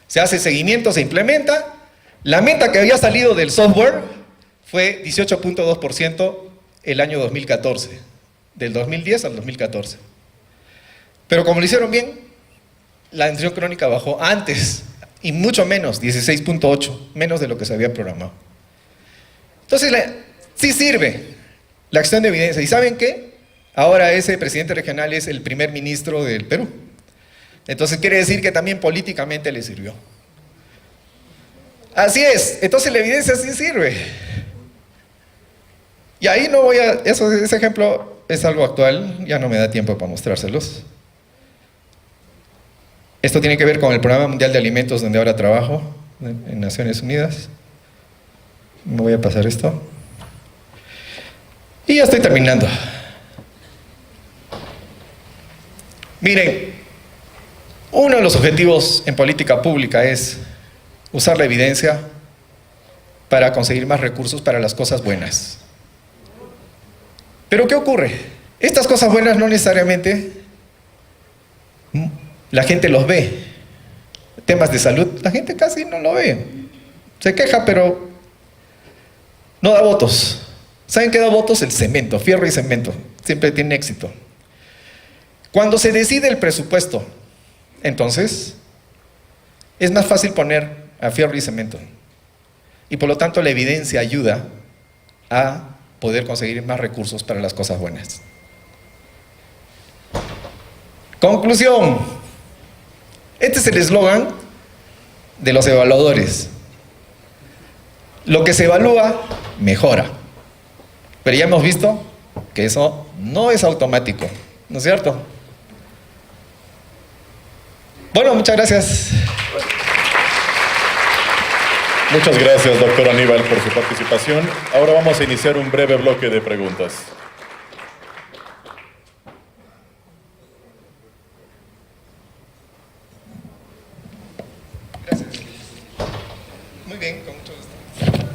Se hace seguimiento, se implementa. La meta que había salido del software fue 18.2% el año 2014, del 2010 al 2014. Pero como lo hicieron bien, la desnutrición crónica bajó antes y mucho menos, 16.8, menos de lo que se había programado. Entonces, sí sirve la acción de evidencia. ¿Y saben qué? Ahora ese presidente regional es el primer ministro del Perú. Entonces quiere decir que también políticamente le sirvió. Así es, entonces la evidencia sí sirve. Y ahí no voy a, ese ejemplo es algo actual, ya no me da tiempo para mostrárselos. Esto tiene que ver con el Programa Mundial de Alimentos, donde ahora trabajo, en Naciones Unidas. Me voy a pasar esto. Y ya estoy terminando. Miren, uno de los objetivos en política pública es usar la evidencia para conseguir más recursos para las cosas buenas. Pero ¿qué ocurre? Estas cosas buenas no necesariamente la gente los ve. Temas de salud, la gente casi no lo ve. Se queja, pero no da votos. ¿Saben qué da votos? El cemento, fierro y cemento. Siempre tiene éxito. Cuando se decide el presupuesto, entonces, es más fácil poner a fierro y cemento. Y por lo tanto la evidencia ayuda a poder conseguir más recursos para las cosas buenas. Conclusión. Este es el eslogan de los evaluadores. Lo que se evalúa, mejora. Pero ya hemos visto que eso no es automático, ¿no es cierto? Bueno, muchas gracias. Muchas gracias, doctor Aníbal, por su participación. Ahora vamos a iniciar un breve bloque de preguntas. Gracias. Muy bien, con mucho gusto.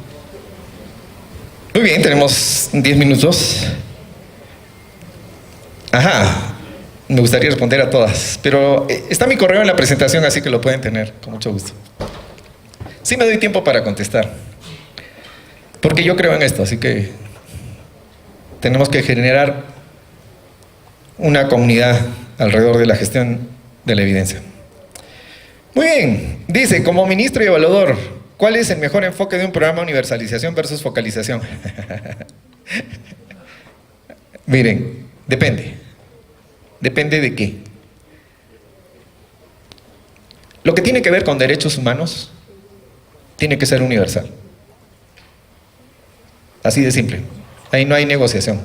Muy bien, tenemos 10 minutos. Ajá, me gustaría responder a todas, pero está mi correo en la presentación, así que lo pueden tener, con mucho gusto. Sí me doy tiempo para contestar, porque yo creo en esto, así que tenemos que generar una comunidad alrededor de la gestión de la evidencia. Muy bien, dice, como ministro y evaluador, ¿cuál es el mejor enfoque de un programa de universalización versus focalización? Miren, depende. ¿Depende de qué? Lo que tiene que ver con derechos humanos tiene que ser universal. Así de simple. Ahí no hay negociación.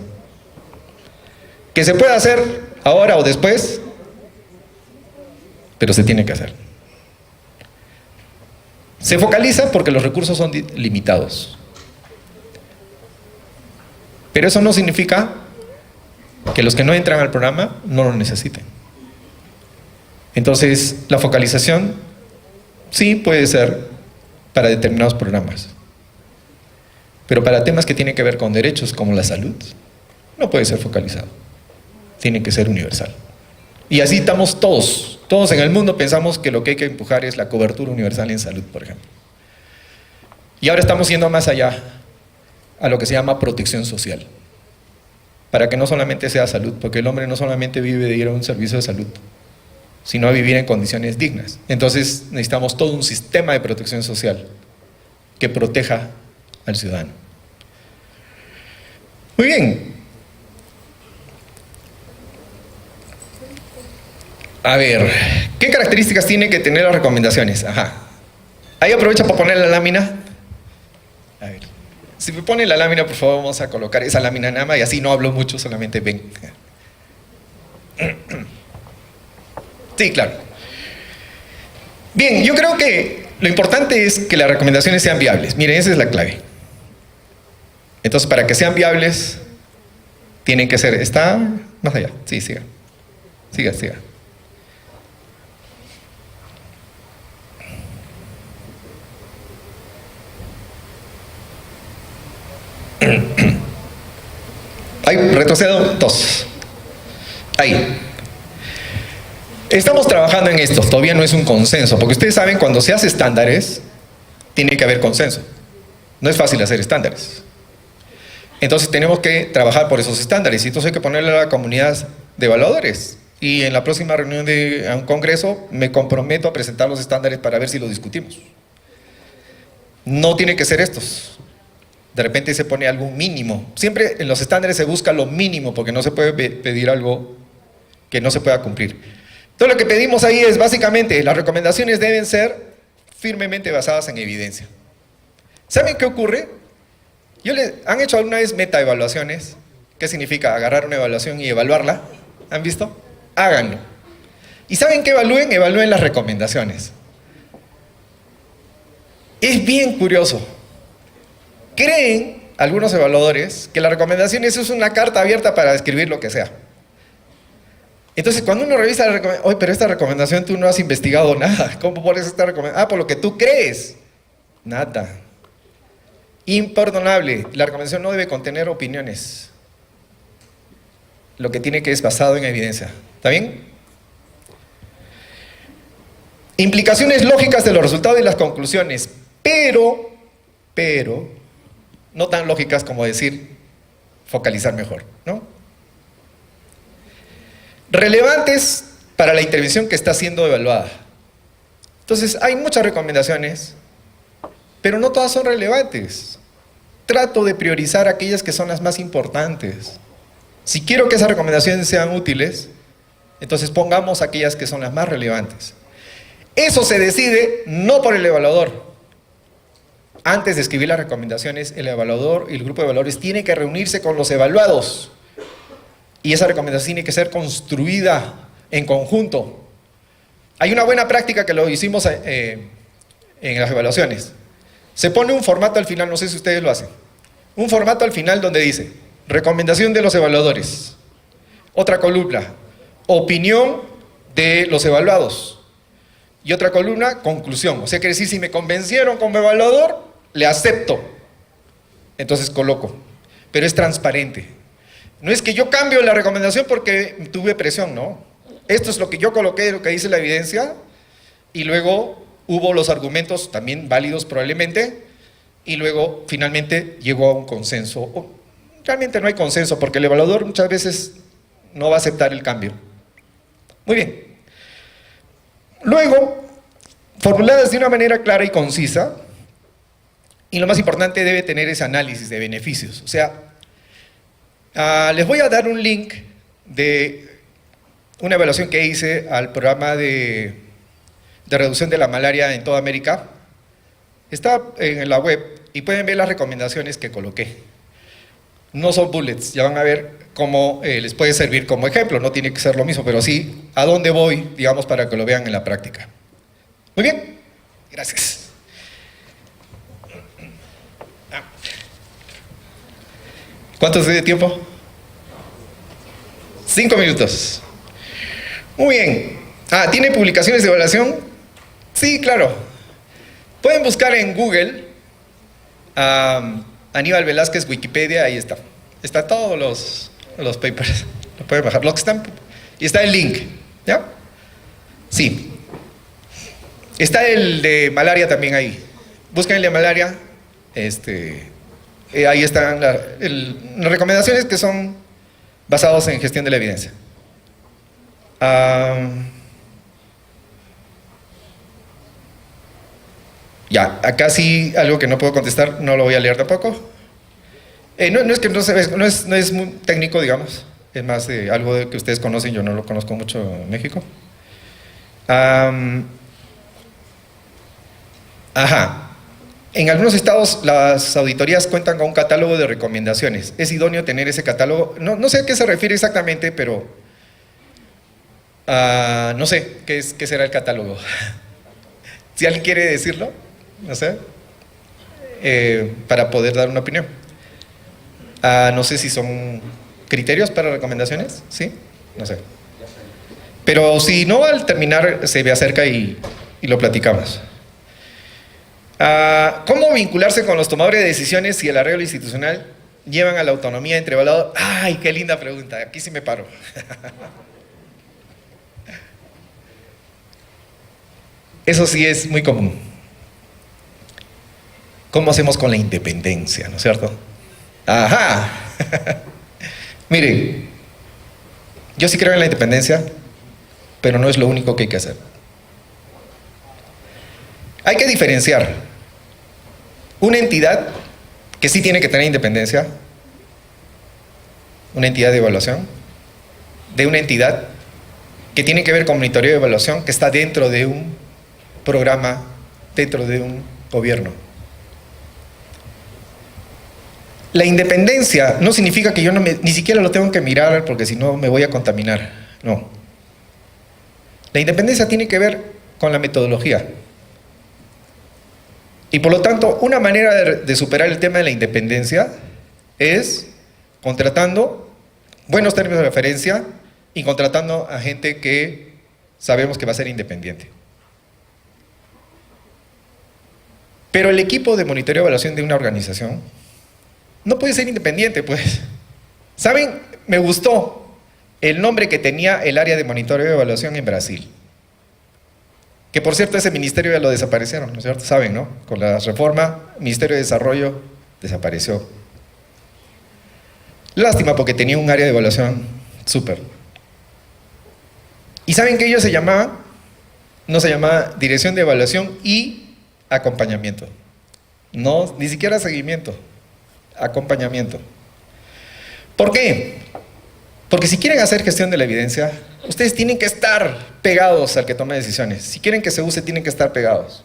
Que se pueda hacer ahora o después, pero se tiene que hacer. Se focaliza porque los recursos son limitados. Pero eso no significa que los que no entran al programa no lo necesiten. Entonces, la focalización sí puede ser para determinados programas. Pero para temas que tienen que ver con derechos como la salud, no puede ser focalizado. Tiene que ser universal. Y así estamos todos. Todos en el mundo pensamos que lo que hay que empujar es la cobertura universal en salud, por ejemplo. Y ahora estamos yendo más allá a lo que se llama protección social. Para que no solamente sea salud, porque el hombre no solamente vive de ir a un servicio de salud, sino a vivir en condiciones dignas. Entonces necesitamos todo un sistema de protección social que proteja al ciudadano. Muy bien. A ver, ¿qué características tienen que tener las recomendaciones? Ajá. Ahí aprovecha para poner la lámina. A ver, si me pone la lámina, por favor, vamos a colocar esa lámina nada más y así no hablo mucho, solamente ven. Sí, claro. Bien, yo creo que lo importante es que las recomendaciones sean viables. Miren, esa es la clave. Entonces, para que sean viables, tienen que ser... ¿Está más allá? Sí, siga. Siga, siga. Ahí, retrocedo 2. Ahí. Estamos trabajando en esto, todavía no es un consenso, porque ustedes saben, cuando se hace estándares, tiene que haber consenso. No es fácil hacer estándares. Entonces tenemos que trabajar por esos estándares, y entonces hay que ponerle a la comunidad de evaluadores. Y en la próxima reunión de un congreso me comprometo a presentar los estándares para ver si los discutimos. No tiene que ser estos. De repente se pone algún mínimo. Siempre en los estándares se busca lo mínimo, porque no se puede pedir algo que no se pueda cumplir. Todo lo que pedimos ahí es básicamente, las recomendaciones deben ser firmemente basadas en evidencia. ¿Saben qué ocurre? ¿Han hecho alguna vez metaevaluaciones? ¿Qué significa? Agarrar una evaluación y evaluarla. ¿Han visto? Háganlo. ¿Y saben qué evalúen? Evalúen las recomendaciones. Es bien curioso. Creen algunos evaluadores que la recomendación es una carta abierta para escribir lo que sea. Entonces, cuando uno revisa la recomendación, oye, pero esta recomendación tú no has investigado nada. ¿Cómo pones esta recomendación? Ah, por lo que tú crees. Nada. Imperdonable. La recomendación no debe contener opiniones. Lo que tiene que es basado en evidencia. ¿Está bien? Implicaciones lógicas de los resultados y las conclusiones, pero, no tan lógicas como decir, focalizar mejor, ¿no? Relevantes para la intervención que está siendo evaluada. Entonces, hay muchas recomendaciones, pero no todas son relevantes. Trato de priorizar aquellas que son las más importantes. Si quiero que esas recomendaciones sean útiles, entonces pongamos aquellas que son las más relevantes. Eso se decide no por el evaluador. Antes de escribir las recomendaciones, el evaluador y el grupo de evaluadores tiene que reunirse con los evaluados. Y esa recomendación tiene que ser construida en conjunto. Hay una buena práctica que lo hicimos en las evaluaciones. Se pone un formato al final, no sé si ustedes lo hacen. Un formato al final donde dice, recomendación de los evaluadores. Otra columna, opinión de los evaluados. Y otra columna, conclusión. O sea, quiere decir, si me convencieron como evaluador, le acepto. Entonces coloco. Pero es transparente. No es que yo cambio la recomendación porque tuve presión, no. Esto es lo que yo coloqué, lo que dice la evidencia, y luego hubo los argumentos también válidos probablemente, y luego finalmente llegó a un consenso. Realmente no hay consenso porque el evaluador muchas veces no va a aceptar el cambio. Muy bien. Luego, formuladas de una manera clara y concisa, y lo más importante, debe tener ese análisis de beneficios. O sea, les voy a dar un link de una evaluación que hice al programa de reducción de la malaria en toda América. Está en la web y pueden ver las recomendaciones que coloqué. No son bullets, ya van a ver cómo les puede servir como ejemplo, no tiene que ser lo mismo, pero sí a dónde voy, digamos, para que lo vean en la práctica. Muy bien, gracias. ¿Cuánto estoy de tiempo? 5 minutos. Muy bien. ¿Tiene publicaciones de evaluación? Sí, claro. Pueden buscar en Google Aníbal Velázquez, Wikipedia, ahí está. Está todos los papers. Lo pueden bajar. Logstamp. Y está el link. ¿Ya? Sí. Está el de malaria también ahí. Busquen el de malaria. Ahí están las recomendaciones que son basadas en gestión de la evidencia. Ya, acá sí, algo que no puedo contestar, no lo voy a leer tampoco. No es que no es muy técnico, digamos, es más algo que ustedes conocen, yo no lo conozco mucho en México. En algunos estados las auditorías cuentan con un catálogo de recomendaciones. Es idóneo tener ese catálogo, no sé a qué se refiere exactamente, pero no sé qué será el catálogo. Si alguien quiere decirlo, no sé, para poder dar una opinión. No sé si son criterios para recomendaciones, ¿sí? No sé. Pero si no, al terminar se me acerca y lo platicamos. ¿Cómo vincularse con los tomadores de decisiones si el arreglo institucional llevan a la autonomía entre evaluador? ¡Ay, qué linda pregunta! Aquí sí me paro. Eso sí es muy común. ¿Cómo hacemos con la independencia, no es cierto? ¡Ajá! Miren, yo sí creo en la independencia, pero no es lo único que hay que hacer. Hay que diferenciar una entidad que sí tiene que tener independencia, una entidad de evaluación, de una entidad que tiene que ver con monitoreo de evaluación, que está dentro de un programa, dentro de un gobierno. La independencia no significa que yo ni siquiera lo tengo que mirar porque si no me voy a contaminar, no. La independencia tiene que ver con la metodología. Y por lo tanto, una manera de superar el tema de la independencia es contratando buenos términos de referencia y contratando a gente que sabemos que va a ser independiente. Pero el equipo de monitoreo y evaluación de una organización no puede ser independiente, pues. ¿Saben? Me gustó el nombre que tenía el área de monitoreo y evaluación en Brasil. Que por cierto, ese ministerio ya lo desaparecieron, ¿no es cierto? Saben, ¿no? Con la reforma, el Ministerio de Desarrollo desapareció. Lástima, porque tenía un área de evaluación súper. ¿Y saben qué ellos se llamaban? No se llamaba Dirección de Evaluación y Acompañamiento. No, ni siquiera seguimiento. Acompañamiento. ¿Por qué? Porque si quieren hacer gestión de la evidencia, ustedes tienen que estar pegados al que toma decisiones. Si quieren que se use, tienen que estar pegados.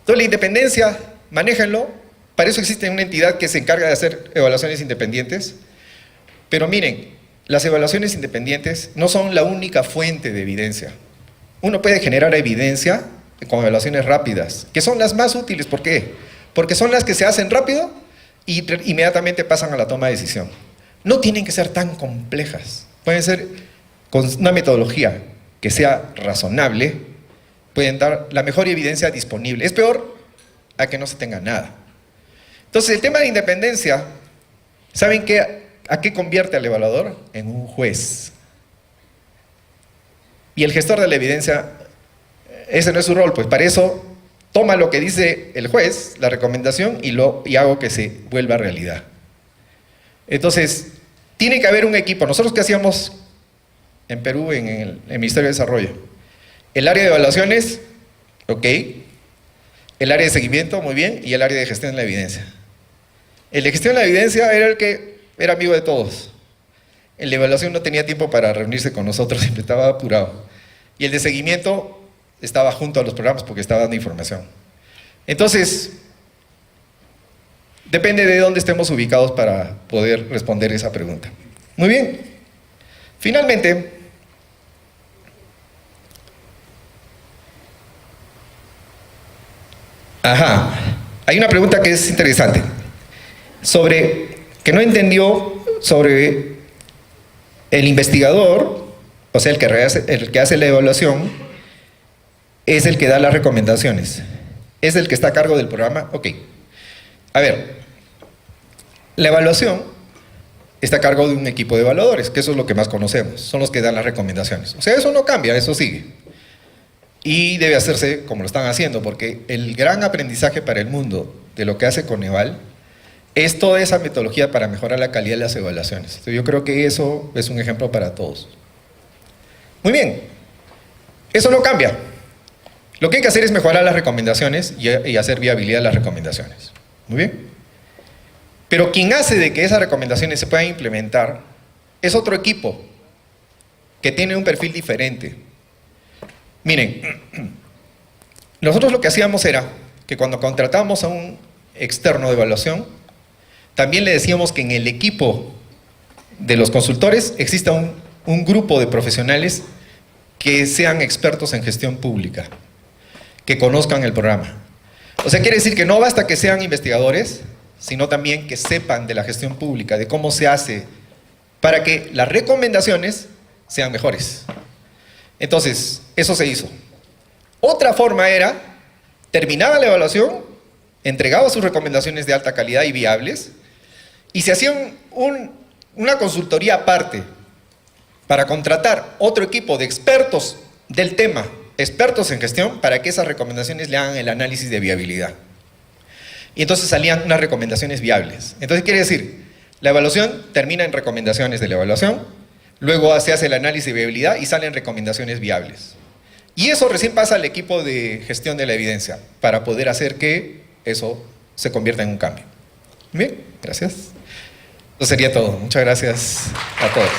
Entonces, la independencia, manéjenlo. Para eso existe una entidad que se encarga de hacer evaluaciones independientes. Pero miren, las evaluaciones independientes no son la única fuente de evidencia. Uno puede generar evidencia con evaluaciones rápidas, que son las más útiles. ¿Por qué? Porque son las que se hacen rápido y inmediatamente pasan a la toma de decisión. No tienen que ser tan complejas. Pueden ser con una metodología que sea razonable, pueden dar la mejor evidencia disponible. Es peor a que no se tenga nada. Entonces, el tema de independencia, ¿saben qué? ¿A qué convierte al evaluador? En un juez. Y el gestor de la evidencia, ese no es su rol, pues para eso toma lo que dice el juez, la recomendación, y hago que se vuelva realidad. Entonces, tiene que haber un equipo. Nosotros, ¿qué hacíamos en Perú, en el Ministerio de Desarrollo? El área de evaluaciones, ok. El área de seguimiento, muy bien. Y el área de gestión de la evidencia. El de gestión de la evidencia era el que era amigo de todos. El de evaluación no tenía tiempo para reunirse con nosotros, siempre estaba apurado. Y el de seguimiento estaba junto a los programas porque estaba dando información. Entonces, depende de dónde estemos ubicados para poder responder esa pregunta. Muy bien. Finalmente, hay una pregunta que es interesante, que no entendió sobre el investigador, o sea, el que hace la evaluación, es el que da las recomendaciones, es el que está a cargo del programa. Ok. A ver, la evaluación está a cargo de un equipo de evaluadores, que eso es lo que más conocemos, son los que dan las recomendaciones. O sea, eso no cambia, eso sigue. Y debe hacerse como lo están haciendo, porque el gran aprendizaje para el mundo de lo que hace Coneval es toda esa metodología para mejorar la calidad de las evaluaciones. Entonces, yo creo que eso es un ejemplo para todos. Muy bien, eso no cambia. Lo que hay que hacer es mejorar las recomendaciones y hacer viabilidad de las recomendaciones. Muy bien. Pero quien hace de que esas recomendaciones se puedan implementar es otro equipo que tiene un perfil diferente. Miren, nosotros lo que hacíamos era que cuando contratamos a un externo de evaluación, también le decíamos que en el equipo de los consultores exista un grupo de profesionales que sean expertos en gestión pública, que conozcan el programa. O sea, quiere decir que no basta que sean investigadores, sino también que sepan de la gestión pública, de cómo se hace, para que las recomendaciones sean mejores. Entonces, eso se hizo. Otra forma era, terminaba la evaluación, entregaba sus recomendaciones de alta calidad y viables, y se hacía una consultoría aparte para contratar otro equipo de expertos del tema, expertos en gestión, para que esas recomendaciones le hagan el análisis de viabilidad. Y entonces salían unas recomendaciones viables. Entonces quiere decir, la evaluación termina en recomendaciones de la evaluación, luego se hace el análisis de viabilidad y salen recomendaciones viables. Y eso recién pasa al equipo de gestión de la evidencia, para poder hacer que eso se convierta en un cambio. Bien, gracias. Eso sería todo. Muchas gracias a todos.